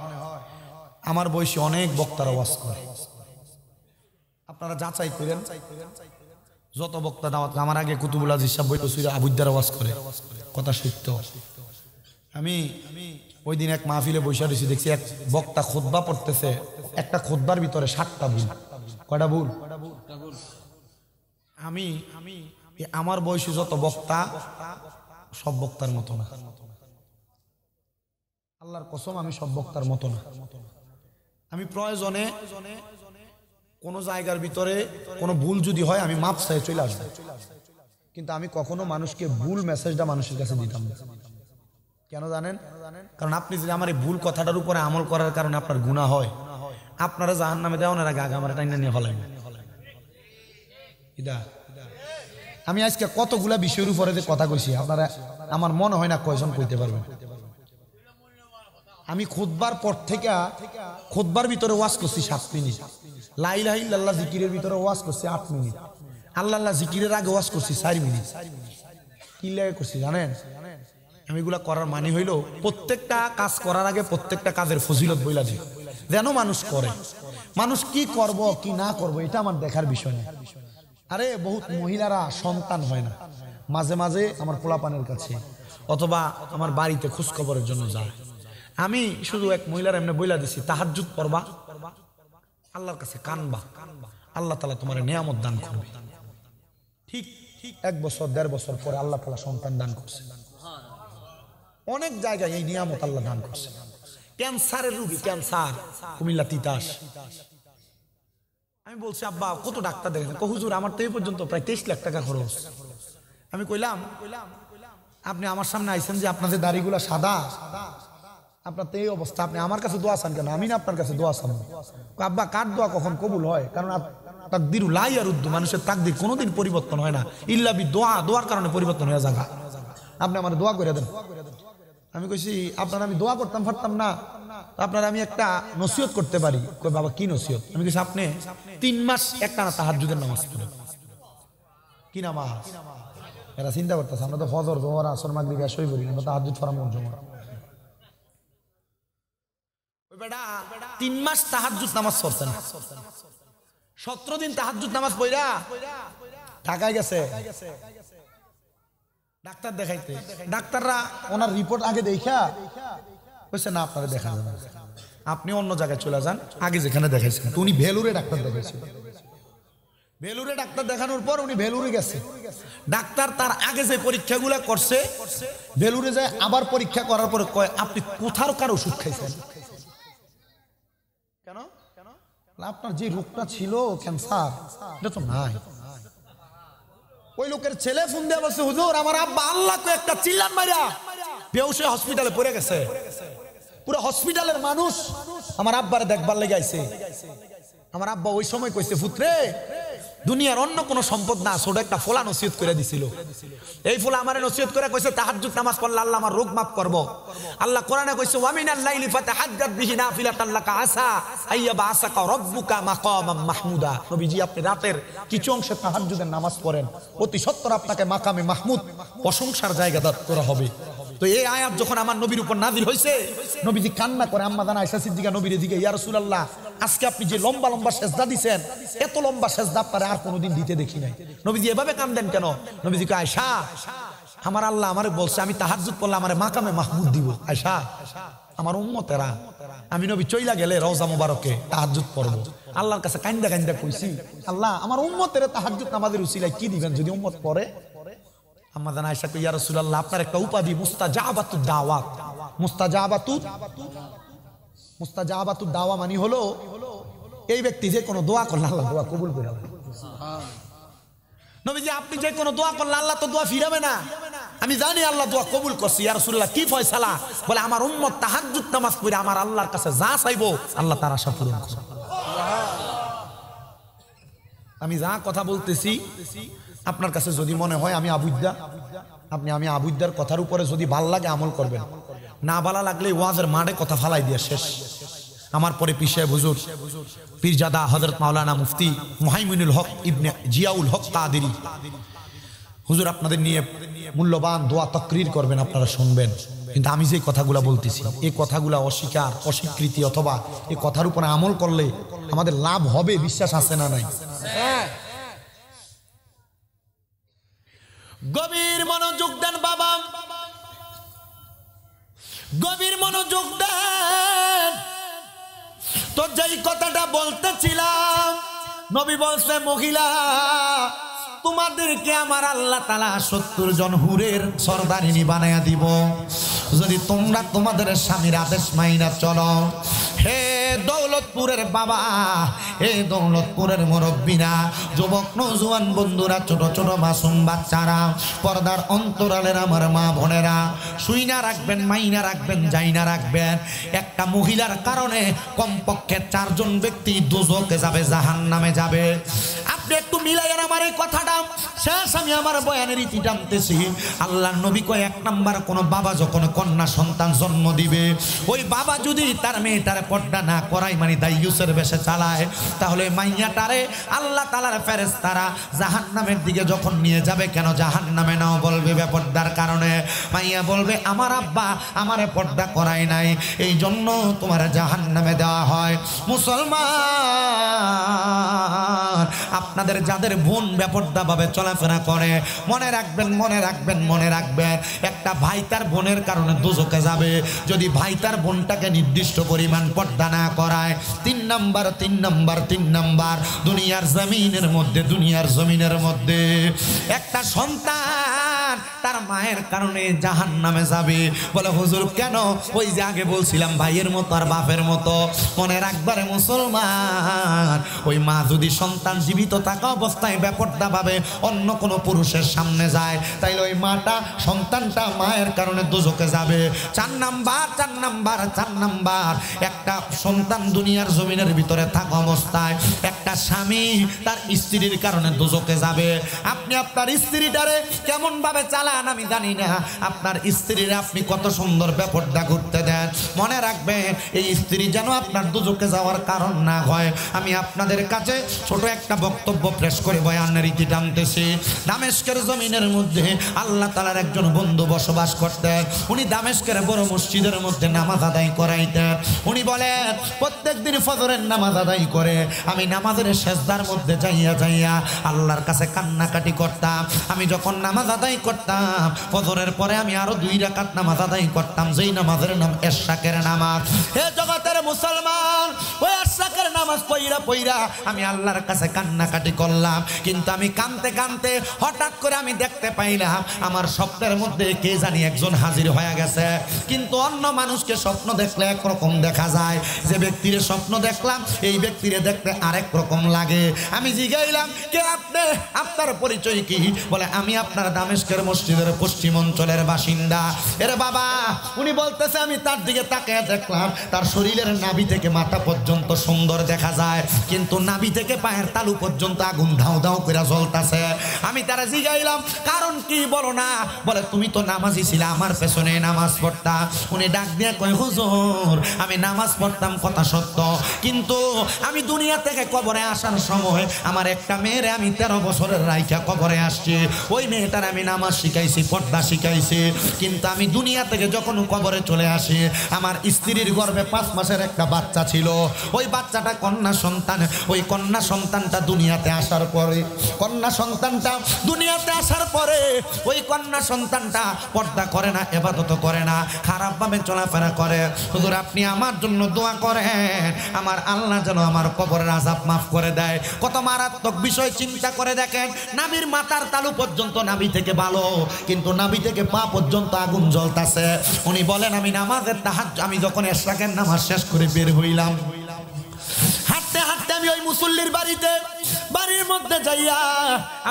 Speaker 1: আমার বয়সী অনেক বক্তারা ওয়াজ করে, আপনারা যাচাই করেন। যত বক্তা দাওয়াত, আমার আগে কুতুবুল আজিজ সাহেব বইল আবুদ্দার ওয়াজ করে, কথা সত্য। আমি ওই দিন এক মাহফিলে বসে রয়েছি, দেখছি এক বক্তা খুতবা পড়তেছে, একটা খুতবার ভিতরে 7টা ভুল। কয়টা ভুল? আমি আমার বয়সী যত বক্তা সব বক্তার মতো না, আল্লাহর কসম আমি সব বক্তার মতো না। আমি প্রয়োজনে কোনো জায়গার ভিতরে কোনো ভুল যদি হয় আমি মাপ চাই চলে আসবো, কিন্তু আমি কখনো মানুষকে ভুল মেসেজটা মানুষের কাছে দিতাম না। কেন জানেন? কারণ আপনি যদি আমার এই ভুল কথাটার উপরে আমল করার কারণে আপনার গুনাহ হয়, আপনারা জাহান্নামে দেওয়ার আগে আগে আমার টাইনা নিয়ে ফেলাই। আমি আজকে কতগুলা বিষয়ের উপরে যে কথা কইছি আপনারা আমার মনে হয় না কয়জন কইতে পারবেন। আমি খুতবার পর থেকে খুতবার ভিতরে ওয়াজ করছি 7 মিনিট, লা ইলাহা ইল্লাল্লাহ জিকিরের ভিতরে ওয়াজ করছি 8 মিনিট, আল্লাহ আল্লাহ জিকিরের আগে ওয়াজ করছি 4 মিনিট। কি লাগে করছি জানেন? আমি এগুলা করার মানে হইল প্রত্যেকটা কাজ করার আগে প্রত্যেকটা কাজের ফজিলত বইলা দিই, যেন মানুষ করে। মানুষ কি করব কি না করব এটা আমার দেখার বিষয় না। আরে বহুত মহিলারা সন্তান হয় না, মাঝে মাঝে আমার পোলাপানের কাছে অথবা আমার বাড়িতে খোঁজখবরের জন্য যায়। আমি শুধু এক মহিলার এমনি বইলা দিছি, তাহাজ্জুদ পড়বা, আল্লাহর কাছে কানবা, আল্লাহ তাআলা তোমার নিয়ামত দান করবে। ঠিক 1 বছর 1.5 বছর পরে আল্লাহ তাআলা সন্তান দান করছে। অনেক জায়গায় এই নিয়ামত আল্লাহ দান করছে। ক্যান্সারের রোগী, ক্যান্সার, কুমিল্লা তিতাস। আমি বলছি আব্বা কত ডাক্তার দেখেছেন? হুজুর আমার তো এই পর্যন্ত প্রায় 23 লাখ টাকা খরচ। আমি কইলাম আপনি আমার সামনে আইছেন যে আপনাদের দাড়িগুলা সাদা, আপনার তো এই অবস্থা, আপনি আমার কাছে দোয়া চান কেন? আমি না আপনার কাছে দোয়া চান। আব্বা কার দোয়া কখন কবুল হয়? কারণ তাকদিরু লা ইয়ারুদ্দু, মানুষের তাকদির কোনোদিন পরিবর্তন হয় না, ইল্লা বি দোয়া, দোয়ার কারণে পরিবর্তন হয়ে যায়। আপনি আমার দোয়া করে দেন। আমি কইছি আপনার আমি দোয়া করতাম পারতাম না, আপনার আমি একটা নসিহত করতে পারি। কই বাবা কি নসিহত? আমি কইছি আপনি 3 মাস একটানা তাহাজ্জুদের নামাজ পড়েন। কি নামাজ? এরা চিন্তা করতেছে আমরা তো ফজর জোহর আসর মাগরিব এশাই পড়ি না, তাহাজ্জুদ ফরম জমা। ওই বেটা 3 মাস তাহাজ্জুদ নামাজ পড়ছেন, 17 দিন তাহাজ্জুদ নামাজ পড়া ঢাকায় গেছে ডাক্তার দেখাইতে। ডাক্তাররা ওনার রিপোর্ট আগে দেখা কইছে না আপনারা দেখা যাবে না, আপনি অন্য জায়গায় চলে যান, আগে যেখানে দেখাইছেন। তো উনি ভেলুরে ডাক্তার দেখাইছেন। ভেলুরে ডাক্তার দেখানোর পর উনি ভেলুরে গেছে। ডাক্তার তার আগে যে পরীক্ষাগুলো করছে, ভেলুরে যায় আবার পরীক্ষা করার পরে কয় আপনি কোথাকার ওষুধ খাইছেন? কেন? আপনার যে রোগটা ছিল ক্যান্সার, এটা তো নাই। ওই লোকের ছেলে ফোন দিয়ে বলছে হুজুর আমার আব্বা আল্লাহকে একটা চিল্লান মাইরা বেহুশ হয়ে হসপিটালে পড়ে গেছে। পুরো হসপিটালের মানুষ আমার আব্বারে দেখবার লেগে আইছে। আমার আব্বা ওই সময় কইছে পুত্রে দুনিয়ার অন্য কোনো সম্পদ না, ছোট একটা ফোলা নসিহত করে দিছিল। এই ফোলা আমারে নসিহত করে কইছে তাহাজ্জুদ নামাজ পড়লে আল্লাহ আমার রোগ মাফ করব। আল্লাহ কোরআনে কইছে ওয়া মিনাল লাইলি ফাতাহাজ্জাদ বিহি নাফিলাতান লাকা আসা আইয়াবা আসাকা রাব্বুকা মাকামাম মাহমুদা। নবীজি আপনি রাতের কিছু অংশে তাহাজ্জুদের নামাজ পড়েন, অতি সত্বর আপনাকে মাকামে মাহমুদ প্রশংসার জায়গা দান করা হবে। তো এই আয়াত যখন আমার নবীর উপর নাযিল হইছে, নবীজি কান্না করে আম্মা জান আয়েশা সিদ্দিকা নবীর দিকে, ইয়া রাসূলুল্লাহ আজকে আপনি যে লম্বা লম্বা সেজদা দিবেন, এত লম্বা সেজদা আপনারে আর কোনোদিন দিতে দেখি নাই। নবীজি এভাবে কান্দেন কেন? নবীজি কয় আয়েশা আমার আল্লাহ আমারে বলছে আমি তাহাজ্জুদ পড়লে আমারে মাকামে মাহমুদ দিব। আয়েশা আমার উম্মতেরা আমি নবী চইলা গেলে রওজা মুবারকে তাহাজ্জুদ পড়ব। আল্লাহর কাছে কান্দা কান্দা কইছি আল্লাহ আমার উম্মতের তাহাজ্জুদ নামাজের উসিলায় কি দিবেন যদি উম্মত পড়ে? আম্মা জান আয়েশা কই ইয়া রাসূলুল্লাহ আপনার একটা উপাধি মুস্তাজাবাতুদ দাওয়াত। মুস্তাজাবাতুদ দাওয়া মানে হলো এই ব্যক্তি যে কোনো দোয়া করলে আল্লাহ দোয়া কবুল করে। নবীজি আপনি যে কোনো দোয়া করলে আল্লাহ তো দোয়া ফিরাবে না, আমি জানি আল্লাহ দোয়া কবুল করছে। ইয়া রাসূলুল্লাহ কি ফয়সালা? বলে আমার উম্মত তাহাজ্জুদ নামাজ পড়ে আমার আল্লাহর কাছে যা চাইবো আল্লাহ তার আশা পূরণ করে। আমি যা কথা বলতেছি আপনার কাছে যদি মনে হয় আমি আবুদ্দা, আমি আবুদ্দার কথার উপরে যদি ভাল লাগে আমল করবেন, না ভালো লাগলে ওয়াজের মাঠে কথা ফালাই দিয়ে শেষ। আমার পরে পিশে হুজুর পীরজাদা হযরত মাওলানা মুফতি মুহাইমিনুল হক ইবনে জিয়াউল হক কাদেরী হুজুর আপনাদের নিয়ে মূল্যবান দোয়া তাকরীর করবেন, আপনারা শুনবেন। কিন্তু আমি যে কথাগুলো বলতেছি এই কথাগুলো অস্বীকার অস্বীকৃতি অথবা এই কথার উপরে আমল করলে আমাদের লাভ হবে, বিশ্বাস আছে না নাই? গভীর মনোযোগ দেন বাবা, গভীর মনোযোগ দেন। তো যেই কথাটা বলতেছিলাম, নবী বলছে মহিলা তোমাদেরকে আমার আল্লাহ তাআলা 70 জন হুরের সরদারিনী বানায়া দিব। যদি তোমরা তোমাদের স্বামীর আদেশ মাইনা চলো। হে দৌলতপুরের বাবা, হে দৌলতপুরের মুরব্বীরা, যুবক নওজোয়ান বন্ধুরা, ছোট ছোট মাসুম বাচ্চারা, পর্দার অন্তরালের আমার মা বোনেরা, শুইনা রাখবেন, মাইনা রাখবেন, যাইনা রাখবেন। একটা মহিলার কারণে কমপক্ষে 4 জন ব্যক্তি দোজখে যাবে, জাহান্নামে যাবে। আপনি একটু মিলাইয়েন আমার এই কথাটা। শেষ আমি আমার বয়ানের ইতি টানতেছি। আল্লাহর নবী কয়, 1 নাম্বার, কোন বাবা যখন কন্যা সন্তান জন্ম দিবে, ওই বাবা যদি তার মেয়েটার পর্দা না করায়, মানে দাইয়ুসের বেশে চালায়, তাহলে মাইয়াটারে আল্লাহ তাআলার ফেরেশতারা জাহান্নামের দিকে যখন নিয়ে যাবে, কেন জাহান্নামে নাও বলবে বেপর্দার কারণে। মাইয়া বলবে, আমার আব্বা আমারে পর্দা করায় নাই, এই জন্য তোমার জাহান্নামে দেওয়া হয়। মুসলমান, আপনাদের যাদের বোন বেপর্দা ভাবে চলাফেরা করে, মনে রাখবেন, মনে রাখবেন, মনে রাখবেন, একটা ভাই তার বোনের কারণে দোজখে যাবে যদি ভাই তার বোনটাকে নির্দিষ্ট পরিমাণ পর্দা না করায়। 3 নাম্বার, 3 নাম্বার, 3 নাম্বার, দুনিয়ার জমিনের মধ্যে, দুনিয়ার জমিনের মধ্যে একটা সন্তান তার মায়ের কারণে জাহান্নামে যাবে। বলে হুজুর কেন? ওই যে আগে বলছিলাম, ভাইয়ের মতো আর বাপের মতো। মনে রাখবারে মুসলমান, ওই মা যদি সন্তান জীবিত থাকা অবস্থায় বেপর্দা ভাবে অন্য কোনো পুরুষের সামনে যায়, তাইলে ওই মাটা, সন্তানটা মায়ের কারণে দোজখে যাবে। 4 নাম্বার, 4 নাম্বার, 4 নাম্বার, একটা সন্তান দুনিয়ার জমিনের ভিতরে থাকা অবস্থায় একটা স্বামী তার স্ত্রীর কারণে দোজখে যাবে। আপনি আপনার স্ত্রীটারে কেমন ভাবে চালান আমি জানি না, আপনার স্ত্রীরা আপনি কত সুন্দর বেপর্দা ঘুরতে দেন, মনে রাখবেন এই স্ত্রী যেন আপনার দোজখে যাওয়ার কারণ না হয়। আমি আপনাদের কাছে ছোট একটা বক্তব্য পেশ করে বয়ানের ইতি টানতেছি। দামেস্কের জমিনের মধ্যে আল্লাহ তাআলার একজন বন্ধু বসবাস করতেন। উনি দামেস্কের বড় মসজিদের মধ্যে নামাজ আদায় করাইতেন। উনি বলেন, প্রত্যেক দিন ফজরের নামাজ আদায় করে আমি নামাজের সেজদার মধ্যে যাইয়া যাইয়া আল্লাহর কাছে কান্নাকাটি করতাম। আমি যখন নামাজ আদায় করতাম, ফজরের পরে আমি আরো 2 রাকাত নামাজ আদায় করতাম, যেই নামাজের নাম এশরাকের নামাজ। হে জগতের মুসলমান, ওই এশরাকের নামাজ পইরা পইরা আমি আল্লাহর কাছে কান্নাকাটি করলাম। কিন্তু আমি কানতে কানতে হঠাৎ করে আমি দেখতে পাইলাম আমার স্বপ্নের মধ্যে কে জানি একজন হাজির হয়ে গেছে। কিন্তু অন্য মানুষকে স্বপ্ন দেখলে একরকম দেখা যায়, যে ব্যক্তির স্বপ্ন দেখলাম এই ব্যক্তিরে দেখতে আরেক রকম লাগে। আমি জিজ্ঞাইলাম, কে আপনি? আপনার পরিচয় কি? বলে, আমি আপনার দামেস্কের মসজিদের পশ্চিম অঞ্চলের বাসিন্দা। এরে বাবা, উনি বলতেছে, আমি তার দিকে তাকিয়ে দেখলাম তার শরীরের নাভি থেকে মাথা পর্যন্ত সুন্দর দেখা যায়, কিন্তু নাভি থেকে পায়ের তালু পর্যন্ত আগুন ধাও ধাও করে জ্বলতেছে। আমি তারা জিগাইলাম, কারণ কি বলো না? বলে, তুমি তো নামাজি ছিলে, আমার পেছনে নামাজ পড়তা। উনি ডাক দিয়ে কয়, হুজুর আমি নামাজ পড়তাম কথা সত্য, কিন্তু আমি দুনিয়া থেকে কবরে আসার সময় আমার একটা মেয়েরে আমি 13 বছরের রাইখা কবরে আসছি। ওই মেয়েটার আমি নামাজ শিখাইছি, পর্দা শিখাইছি, কিন্তু আমি দুনিয়া থেকে যখন কবরে চলে আসি, আমার স্ত্রীর গর্ভে 5 মাসের একটা বাচ্চা ছিল। ওই বাচ্চাটা কন্যা সন্তান। ওই কন্যা সন্তানটা দুনিয়াতে আসার পরে, কন্যা সন্তানটা দুনিয়াতে আসার পরে ওই কন্যা সন্তানটা পর্দা করে না, ইবাদত করে না, খারাপ ভাবে চলাফেরা করে। হুজুর আপনি আমার জন্য দোয়া করেন, আমার আল্লাহ যেন আমার কবরের আযাব মাফ করে দেয়। কত মারাত্মক বিষয় চিন্তা করে দেখেন। নাভির মাথার তালু পর্যন্ত নাভি থেকে ভালো, কিন্তু নাভি থেকে পা পর্যন্ত আগুন জ্বলতাছে। উনি বলেন, আমি নামাজের আমি যখন এশরাকের নামাজ শেষ করে বের হইলাম, হাঁটতে হাঁটতে আমি ওই মুসল্লির বাড়ির মধ্যে যাইয়া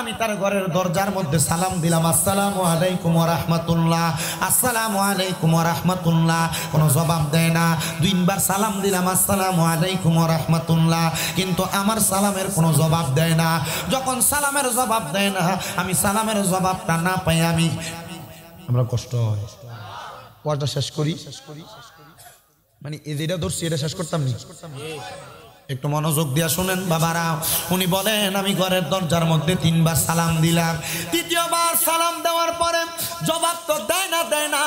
Speaker 1: আমি তার ঘরের দরজার মধ্যে সালাম দিলাম, আসসালামু আলাইকুম ওয়া রাহমাতুল্লাহ, আসসালামু আলাইকুম ওয়া রাহমাতুল্লাহ। কোনো জবাব দেয় না। 2 বার সালাম দিলাম, আসসালামু আলাইকুম ওয়া রাহমাতুল্লাহ, কিন্তু আমার সালামের কোনো জবাব দেয় না। যখন সালামের জবাব দেয় না, আমি সালামের জবাবটা না পাই, আমরা কষ্ট হয় ওয়াটা শেষ করি, মানে যেটা ধরছি এটা শেষ করতাম নি। একটু মনোযোগ দিয়া শুনেন বাবারা। উনি বলেন, আমি ঘরের দরজার মধ্যে 3 বার সালাম দিলাম। 3য় বার সালাম দেওয়ার পরে জবাব তো দেয় না।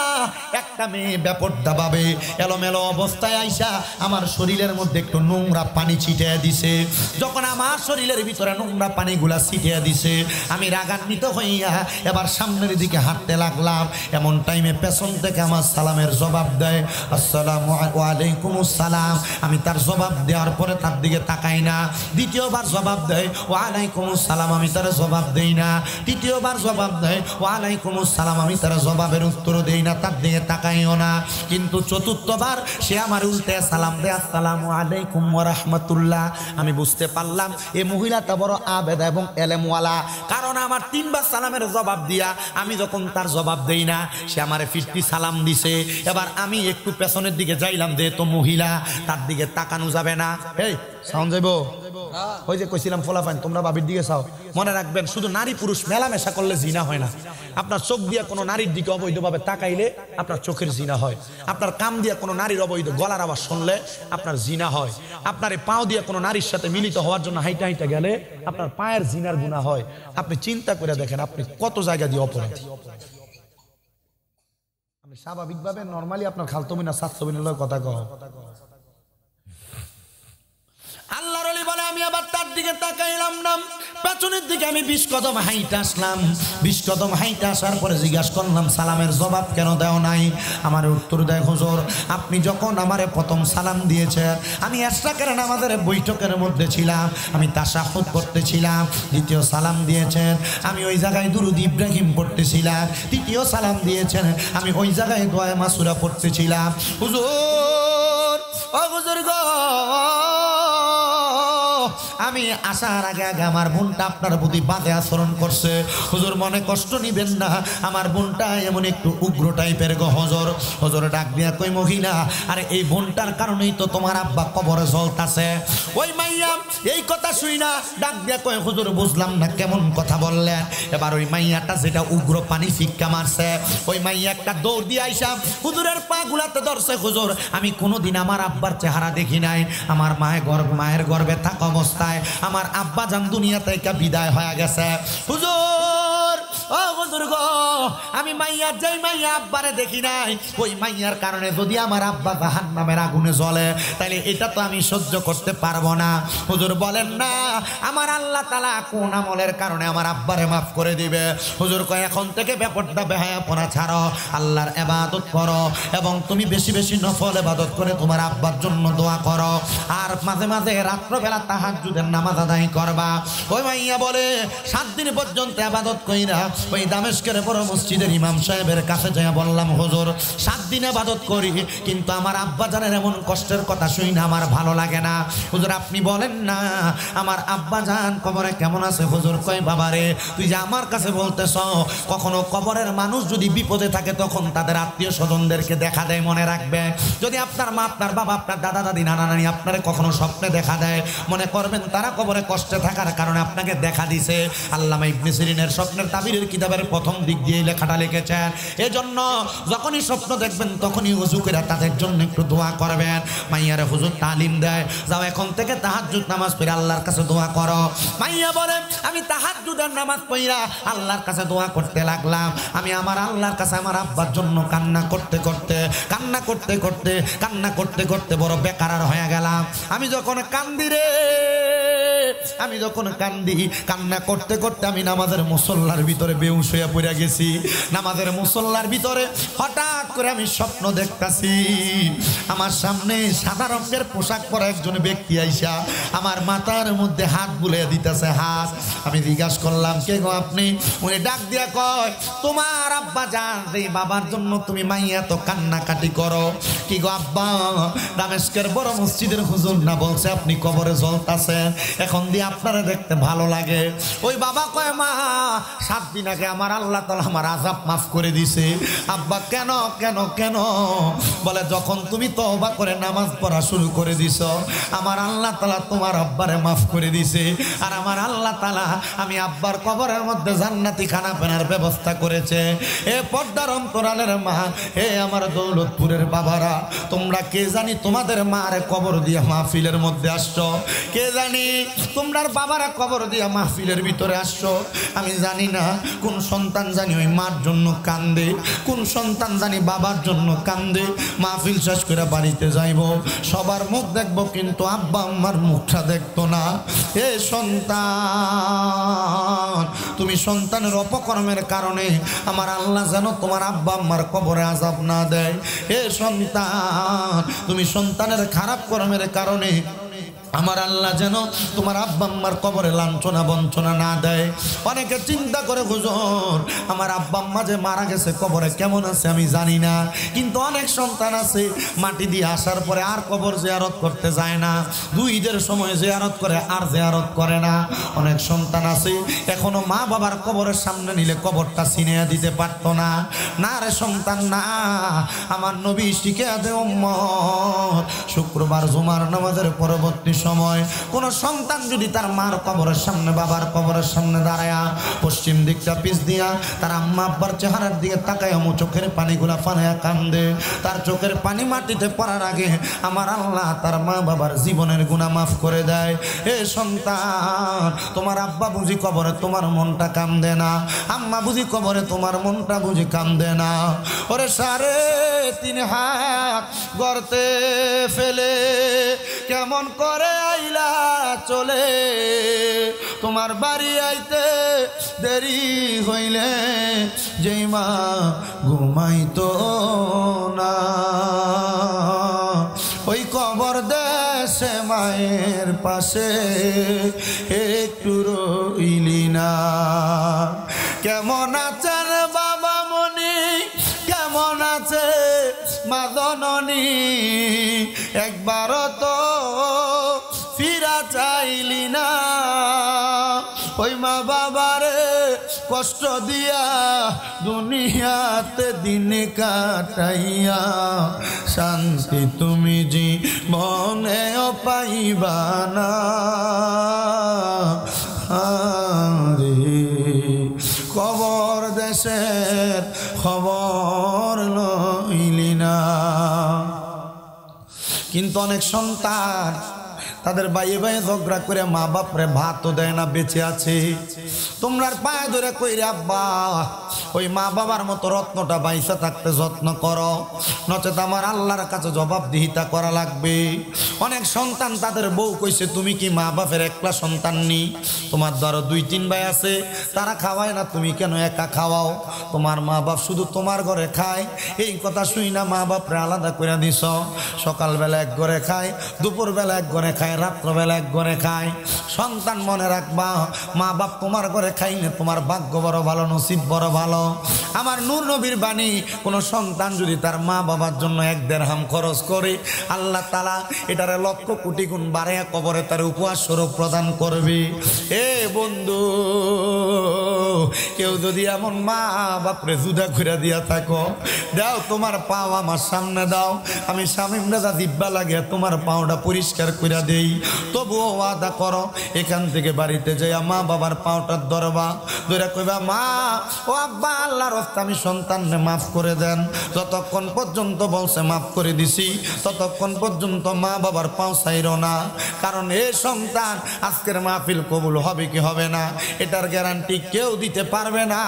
Speaker 1: একটা মেয়ে বেপর্দা ভাবে এলোমেলো অবস্থায় আইসা আমার শরীরের মধ্যে একটু নোংরা পানি ছিটিয়ে দিছে। যখন আমার শরীরের ভিতরে নোংরা পানিগুলা ছিটিয়ে দিছে, আমি রাগান্বিত হইয়া এবার সামনের দিকে হাঁটতে লাগলাম। এমন টাইমে পেছন থেকে আমার সালামের জবাব দেয়, আসসালামু আলাইকুম আসসালাম। আমি তার জবাব দেওয়ার পরে তার দিকে তাকাই না। 2য় বার জবাব দেয়, ওয়ালাইকুম আসসালাম। আমি তার জবাব দেই না। 3য় বার জবাব দেয়, ওয়ালাইকুম আসসালাম। আমি তার জবাবের উত্তর দেই না, তার দিকে তাকাইও না। কিন্তু চতুর্থবার সে আমার উল্টে সালাম দেয়, আসসালামু আলাইকুম ওয়া রাহমাতুল্লাহ। আমি বুঝতে পারলাম এই মহিলাটা বড় আবেদা এবং এলেমওয়ালা, কারণ আমার 3 বার সালামের জবাব দিয়া আমি যখন তার জবাব দেই না, সে আমারে 50 সালাম দিছে। এবার আমি একটু পেছনের দিকে যাইলাম, যে তো মহিলা, তার দিকে তাকানো যাবে না। এই সাউন্ড যাইব, ওই যে কইছিলাম ফলাফাইন তোমরা বাবির দিকে চাও। মনে রাখবেন, শুধু নারী পুরুষ মেলামেশা করলে জিনা হয় না। আপনার চোখ দিয়ে কোনো নারীর দিকে অবৈধভাবে তাকাইলে আপনার চোখের জিনা হয়। আপনার কান দিয়ে কোনো নারীর অবৈধ গলার আওয়াজ শুনলে আপনার জিনা হয়। আপনার এই পাও দিয়ে কোনো নারীর সাথে মিলিত হওয়ার জন্য হাইটা হাইটা গেলে আপনার পায়ের জিনার গুনাহ হয়। আপনি চিন্তা করে দেখেন আপনি কত জায়গা দিয়ে অপরাধী। আপনি স্বাভাবিকভাবে নর্মালি আপনার খালতমিনা সাতমিনা কথা কহ, আল্লাহর ওলি বলে আমি আবার তার দিকে তাকাইলাম না, পেছনের দিকে আমি 20 কদম হাইটা আসলাম। 20 কদম হাইটা আসার পরে জিজ্ঞাসা করলাম, সালামের জবাব কেন দেও নাই? আমার উত্তর দেয়, হুজুর আপনি যখন আমারে প্রথম সালাম দিয়েছেন, আমি এশরাকের নামাজের বৈঠকের মধ্যে ছিলাম, আমি তাশাহুদ করতেছিলাম। দ্বিতীয় সালাম দিয়েছেন, আমি ওই জায়গায় দুরূদ ইব্রাহিম পড়তেছিলাম। তৃতীয় সালাম দিয়েছেন, আমি ওই জায়গায় দোয়া মাসুরা পড়তেছিলাম। হুজুর, ও হুজুর গো, আমি আসার আগে আগে আমার বোনটা আপনার প্রতি বাজে আচরণ করছে। হুজুর মনে কষ্ট নিবেন না, আমার বোনটা এমন একটু উগ্র টাইপের গো হুজুর। হুজুর ডাক দিয়া কই, মহিলা, আরে এই বোনটার কারণেই তো তোমার আব্বা কবরে জ্বলতাছে। ওই মাইয়া এই কথা শুই না ডাক দিয়া কই, হুজুর বুঝলাম না কেমন কথা বললেন। এবার ওই মাইয়াটা যেটা উগ্র পানি ফিক্কা মারছে, ওই মাইয়া একটা দৌড় দিয়ে আইসা হুজুরের পা গুলাতে ধরছে। হুজুর আমি কোনোদিন আমার আব্বার চেহারা দেখি নাই, আমার মায়ের গর্ভে থাকা অবস্থায় আমার আব্বা জান দুনিয়া থেকে বিদায় হয়ে গেছে। হুজুর, ও হুজুর গো, আমি মাইয়া যাই মাইয়া আব্বারে দেখি নাই, ওই মাইয়ার কারণে যদি আমার আব্বা জাহান্নামের আগুনে জ্বলে, তাহলে এটা তো আমি সহ্য করতে পারবো না। হুজুর বলেন না, আমার আল্লাহ তাআলা কোন আমলের কারণে আমার আব্বারে মাফ করে দিবে? হুজুর কয়, এখন থেকে ব্যাপারটা বেহায়াপনা ছাড়ো, আল্লাহর ইবাদত করো এবং তুমি বেশি বেশি নফল ইবাদত করে তোমার আব্বার জন্য দোয়া করো, আর মাঝে মাঝে রাত্রবেলা তাহাজ্জুদের নামাজ আদায় করবা। ওই মাইয়া বলে 7 দিন পর্যন্ত ইবাদত কইরা ওই দামেস্কের বড় মসজিদের ইমাম সাহেবের কাছে যাইয়া বললাম, হুজুর 7 দিন ইবাদত করি, কিন্তু আমার আব্বা জানের এমন কষ্টের কথা শুই না, আমার ভালো লাগে না। হুজুর আপনি বলেন না আমার আব্বা জান কবরে কেমন আছে? হুজুর কয়, বাবারে তুই যে আমার কাছে বলতেছ, কখনো কবরের মানুষ যদি বিপদে থাকে তখন তাদের আত্মীয় স্বজনদেরকে দেখা দেয়, মনে রাখবে। যদি আপনার মা, আপনার বাবা, আপনার দাদা দাদি, নানা নানি আপনারে কখনো স্বপ্নে দেখা দেয়, মনে করবেন তারা কবরে কষ্টে থাকার কারণে আপনাকে দেখা দিছে। আল্লামা ইবনে সিরিনের স্বপ্নের তাবিরের কিতাবের প্রথম দিক দিয়ে লেখাটা লিখেছেন। এজন্য যখনই স্বপ্ন দেখবেন তখনই ওযু করে তাদের জন্য একটু দোয়া করবেন। মাইয়ারে হুজুর তালিম দেয়, যাও এখন থেকে তাহাজ্জুদ নামাজ পড়ে আল্লাহর কাছে দোয়া করো। মাইয়া বলেন, আমি তাহাজ্জুদের নামাজ পড়া আল্লাহর কাছে দোয়া করতে লাগলাম। আমি আমার আল্লাহর কাছে আমার আব্বার জন্য কান্না করতে করতে বড় বেকার হয়ে গেলাম। আমি যখন কান্দি রে, আমি যখন কান্না করতে করতে আমি নামাজের মুসল্লার ভিতরে বেহুশ হয়ে পড়ে গেছি। নামাজের মুসল্লার ভিতরে হঠাৎ করে আমি স্বপ্ন দেখতাছি, আমার সামনে সাদা রঙের পোশাক পরা একজন ব্যক্তি আইসা আমার মাথার মধ্যে হাত বুলিয়ে দিতেছে হাত। আমি জিজ্ঞাসা করলাম, কে গো আপনি? উনি ডাক দিয়া কয়, তোমার আব্বা জান এই বাবার জন্য তুমি মাইয়া তো কান্নাকাটি করো। কি গো আব্বা? দামেস্কের বড় মসজিদের হুজুর না বলছে আপনি কবরে জ্বলতাছেন, এখন দিয়ে আপনারা দেখতে ভালো লাগে। ওই বাবা কয়, মা 7 দিন আগে আমার আল্লাহ তাআলা আমার আযাব মাফ করে দিছে। আব্বা কেন কেন কেন? বলে যখন তুমি তওবা করে নামাজ পড়া শুরু করে দিছো, আমার আল্লাহ তাআলা তোমার আব্বারে মাফ করে দিছে, আর আমার আল্লাহ তাআলা আমি আব্বার কবরের মধ্যে জান্নাতি খানা পেনার ব্যবস্থা করেছে। এ পর্দার অন্তরালের মা, এ আমার দৌলতপুরের বাবারা, তোমরা কে জানি তোমাদের মারে কবর দিয়া মাহফিলের মধ্যে আসছো, কে জানি তোমরার বাবারা কবর দিয়া মাহফিলের ভিতরে আসছো। আমি জানি না কোন সন্তান জানি ওই মার জন্য কান্দে, কোন সন্তান জানি বাবার জন্য কান্দে। মাহফিল শেষ করে বাড়িতে যাইব, সবার মুখ দেখবো, কিন্তু আব্বা আম্মার মুখটা দেখতো না। এ সন্তান, তুমি সন্তানের অপকর্মের কারণে আমার আল্লাহ যেন তোমার আব্বা আম্মার কবরে আযাব না দেয়। এ সন্তান, তুমি সন্তানের খারাপ কর্মের কারণে আমার আল্লাহ যেন তোমার আব্বা আম্মার কবরে লাঞ্ছনা বঞ্চনা না দেয়। অনেকে চিন্তা করে হুজুর আমার আব্বা আম্মা যে মারা গেছে কবরে কেমন আছে আমি জানি না, কিন্তু অনেক সন্তান আছে মাটি দিয়ে আসার পরে আর কবর জিয়ারত করতে যায় না, 2 ঈদের সময় জিয়ারত করে আর জিয়ারত করে না। অনেক সন্তান আছে এখনো মা বাবার কবরের সামনে নিলে কবরটা ছিনিয়ে দিতে পারতো না। না রে সন্তান না, আমার নবী শিখিয়ে দে উম্মত, শুক্রবার জুমার নামাজের পরবর্তী সময় কোন সন্তান যদি তার মার কবরের সামনে বাবার কবরের সামনে দাঁড়ায়া পশ্চিম দিকটা পিছ দিয়া তার আম্মা আব্বার চেহারার দিকে তাকায় চোখের পানিগুলা ফানায়া কান্দে, তার চোখের পানি মাটিতে পড়ার আগে আমার আল্লাহ তার মা বাবার জীবনের গুনাহ মাফ করে দেয়। এ সন্তান, তোমার আব্বা বুঝি কবরে তোমার মনটা কান্দে না, আম্মা বুঝি কবরে তোমার মনটা বুঝি কান্দে না। ওরে 3.5 হাত গর্তে ফেলে কেমন করে আইলা চলে, তোমার বাড়ি আইতে দেরি হইলে যেই মা ঘুমাইতো না, ওই কবর দেশে মায়ের পাশে একটু রইলি না। কেমন আছেন বাবা মনি, কেমন আছে মা জননী, একবারও তো ফিরা চাইলি না, ওই মা বাবারে কষ্ট দিয়া দুনিয়াতে দিন কাটাইয়া শান্তি তুমি জীবনেও পাইবা না। আরে কবর দেশের খবর লইলি না। কিন্তু অনেক সন্তান তাদের বাইয়ে বাইয়ে ঝগড়া করে মা বাপরে ভাতও দেয় না, বেঁচে আছে। তোমরা পায়ে ধরে কইরে আব্বা ওই মা বাবার মতো রত্নটা বাইসা থাকতে যত্ন করো, নচেত আমার আল্লাহর কাছে জবাবদিহিতা করা লাগবে। অনেক সন্তান তাদের বউ কইছে তুমি কি মা বাপের একলা সন্তান নি, তোমার ধরো 2-3 ভাই আছে তারা খাওয়ায় না, তুমি কেন একা খাওয়াও, তোমার মা বাপ শুধু তোমার ঘরে খায়। এই কথা শুই না মা বাপরে আলাদা করে দিছ, সকালবেলা এক ঘরে খায়, দুপুরবেলা এক ঘরে খায়, রাত্রবেলা এক ঘরে খায়। সন্তান মনে রাখবা মা বাপ তোমার ঘরে খাইলে তোমার ভাগ্য বড় ভালো, নসিব বড় ভালো। আমার নূর নবীর বাণী, কোন সন্তান যদি তার মা বাবার জন্য 1 দিরহাম খরচ করে আল্লাহ তাআলা এটারে লক্ষ কোটি গুণ বাড়াইয়া কবরে তার উপহার স্বরূপ প্রদান করবে। এ বন্ধু, কেউ যদি এমন মা বাপরে জুদা করে দিয়া থাকো, দাও তোমার পাও আমার সামনে দাও, আমি শামীম রাজা দিব্যা লাগে তোমার পাওটা পরিষ্কার করে দেই। তবুও ওয়াদা করো এখান থেকে বাড়িতে যাইয়া মা বাবার পাওটার ধরবা, ধরে কইবা মা ও আব্বা আল্লাহর রাস্তায় আমি সন্তানকে মাফ করে দেন। যতক্ষণ পর্যন্ত বলছে মাফ করে দিছি ততক্ষণ পর্যন্ত মা বাবার পাও ছাইরো না, কারণ এই সন্তান আজকের মাহফিল কবুল হবে কি হবে না এটার গ্যারান্টি কেউ দিতে পারবে না।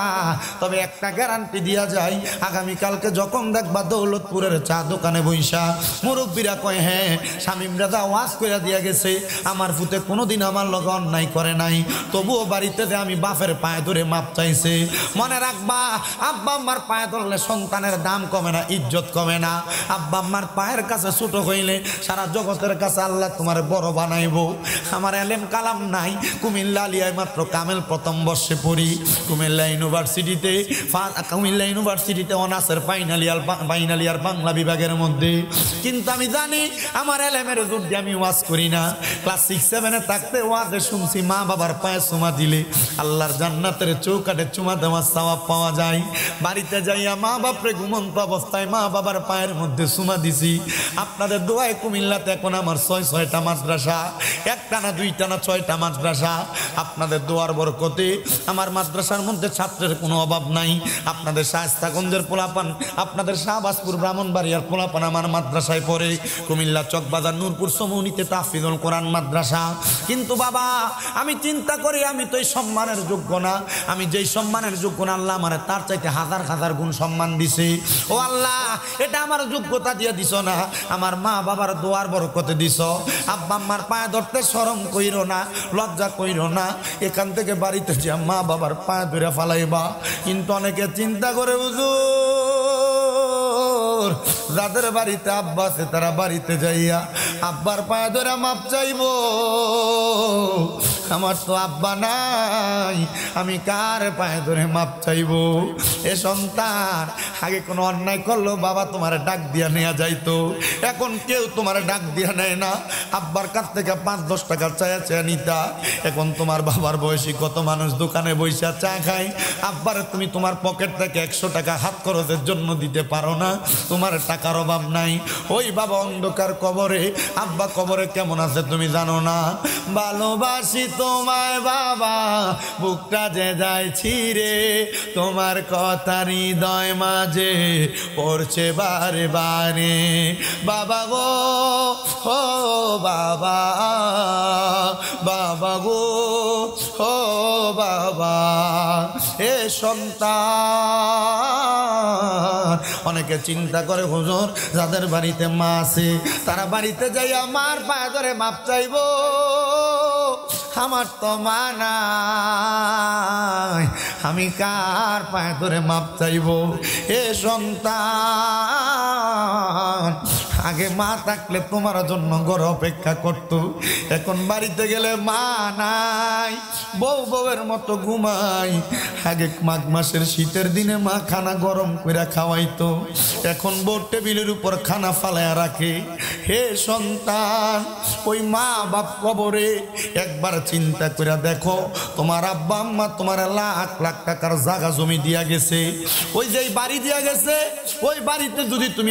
Speaker 1: তবে একটা গ্যারান্টি দিয়া যায়, আগামীকালকে যখন দেখবা দৌলতপুরের চা দোকানে বইসা মুরব্বীরা কয় হ্যাঁ শামীম রাজা ওয়াজ কইরা দিয়া গেছে, আমার ফুতে কোনোদিন আমার লগে অন্যায় করে নাই, তবুও বাড়িতে যে আমি বাপের পায়ে ধরে মাপ চাইছে। মনে রাখবা আব্বা আম্মার পায়ে ধরলে সন্তানের দাম কমে না, ইজ্জত কমে না। আব্বা আম্মার পায়ের কাছে ছোট হইলে সারা জগতের কাছে আল্লাহ তোমার বড় বানাইব। আমার এলেম কালাম নাই, কুমিল্লা আলিয়ায় মাত্র কামেল প্রথম বর্ষে পড়ি, কুমিল্লা ইউনিভার্সিটিতে অনার্সের ফাইনাল ইয়ার বাংলা বিভাগের মধ্যে। কিন্তু আমি জানি আমার এলেমের জোর দিয়ে আমি ওয়াজ করি না। ক্লাস 6-7 থাকতে ওয়াজে শুনছি মা বাবার পায়ে চুমা দিলে আল্লাহর জান্নাতের চৌকাঠে চুমা দেওয়ার সওয়াব পাওয়া যায়। বাড়িতে যাইয়া মা বাপরে ঘুমন্ত অবস্থায় মা বাবার পায়ের মধ্যে চুমা দিছি। আপনাদের দোয়ায় কুমিল্লাতে এখন আমার 6-6টা মাদ্রাসা, 1টা না 2টা না 6টা মাদ্রাসা। আপনাদের দোয়ার বরকতে আমার মাদ্রাসার মধ্যে ছাত্রের কোনো অভাব নাই। আপনাদের শায়েস্তাগঞ্জের পোলাপান, আপনাদের শাহবাজপুর ব্রাহ্মণবাড়িয়ার পোলাপান আমার মাদ্রাসায় পড়ে। কুমিল্লা চকবাজার নূরপুর সমুনিতে তাহফিজুল কোরআন মাদ্রাসা। কিন্তু বাবা আমি চিন্তা করি আমি তো এই সম্মানের যোগ্য না। আমি যেই সম্মানের যোগ্য না আল্লাহ আমার তার চাইতে হাজার হাজার গুণ সম্মান দিছে। ও আল্লাহ এটা আমার যোগ্যতা দিয়ে দিছ না, আমার মা বাবার দোয়ার বরকতে দিছ। আব্বা আম্মার পায়ে ধরতে শরম কইরো না, লজ্জা কইরো না, এখান থেকে বাড়িতে যে মা বাবার পায়ে ধরে ফালাইবা। কিন্তু অনেকে চিন্তা করে হুজুর খবর, যাদের বাড়িতে আব্বা আছে তারা বাড়িতে যাইয়া আব্বার পায়ে ধরে মাপ চাইবো। আমার তো আব্বা নাই, আমি কার পায়ে ধরে মাপ চাইবো? এ সন্তান, আগে কোনো অন্যায় করলো বাবা তোমার ডাক দিয়া নেওয়া যাইতো, এখন কেউ তোমার ডাক দিয়া নেয় না। আব্বার কাছ থেকে 5-10 টাকা চায়া চায়া নিতা, এখন তোমার বাবার বয়সী কত মানুষ দোকানে বইসা চা খায়, আব্বার তুমি তোমার পকেট থেকে 100 টাকা হাত খরচের জন্য দিতে পারো না, তোমার টাকার অভাব নাই। ওই বাবা অন্ধকার কবরে, আব্বা কবরে কেমন আছে তুমি জানো না। ভালোবাসি তোমায় বাবা, বুকটা যে যায় ছিঁড়ে, তোমার কথা হৃদয় মাঝে পড়ছে বারে বারে। বাবা গো, ও বাবা, বাবা গো, ও বাবা। এ সন্তান, অনেকে চিন্তা করে হুজুর যাদের বাড়িতে মা আছে তারা বাড়িতে যাই আমার পায়ে ধরে মাপ চাইবো, আমার তো মা নাই, আমি কার পায়ে ধরে মাপ চাইবো? এ সন্তান, আগে মা থাকলে তোমার জন্য ঘর অপেক্ষা করত, এখন বাড়িতে গেলে মা নাই, বউ বউয়ের মতো ঘুমাই। আগে মাঘ মাসের শীতের দিনে মা খানা গরম করে খাওয়াইতো, এখন বোর টেবিলের উপর খানা ফালায়া রাখে। হে সন্তান, ওই মা বাপ কবরে একবার চিন্তা করে দেখো, তোমার আব্বা আম্মা তোমার লাখ লাখ টাকার জায়গা জমি দিয়া গেছে, ওই যে বাড়ি দিয়া গেছে, ওই বাড়িতে যদি তুমি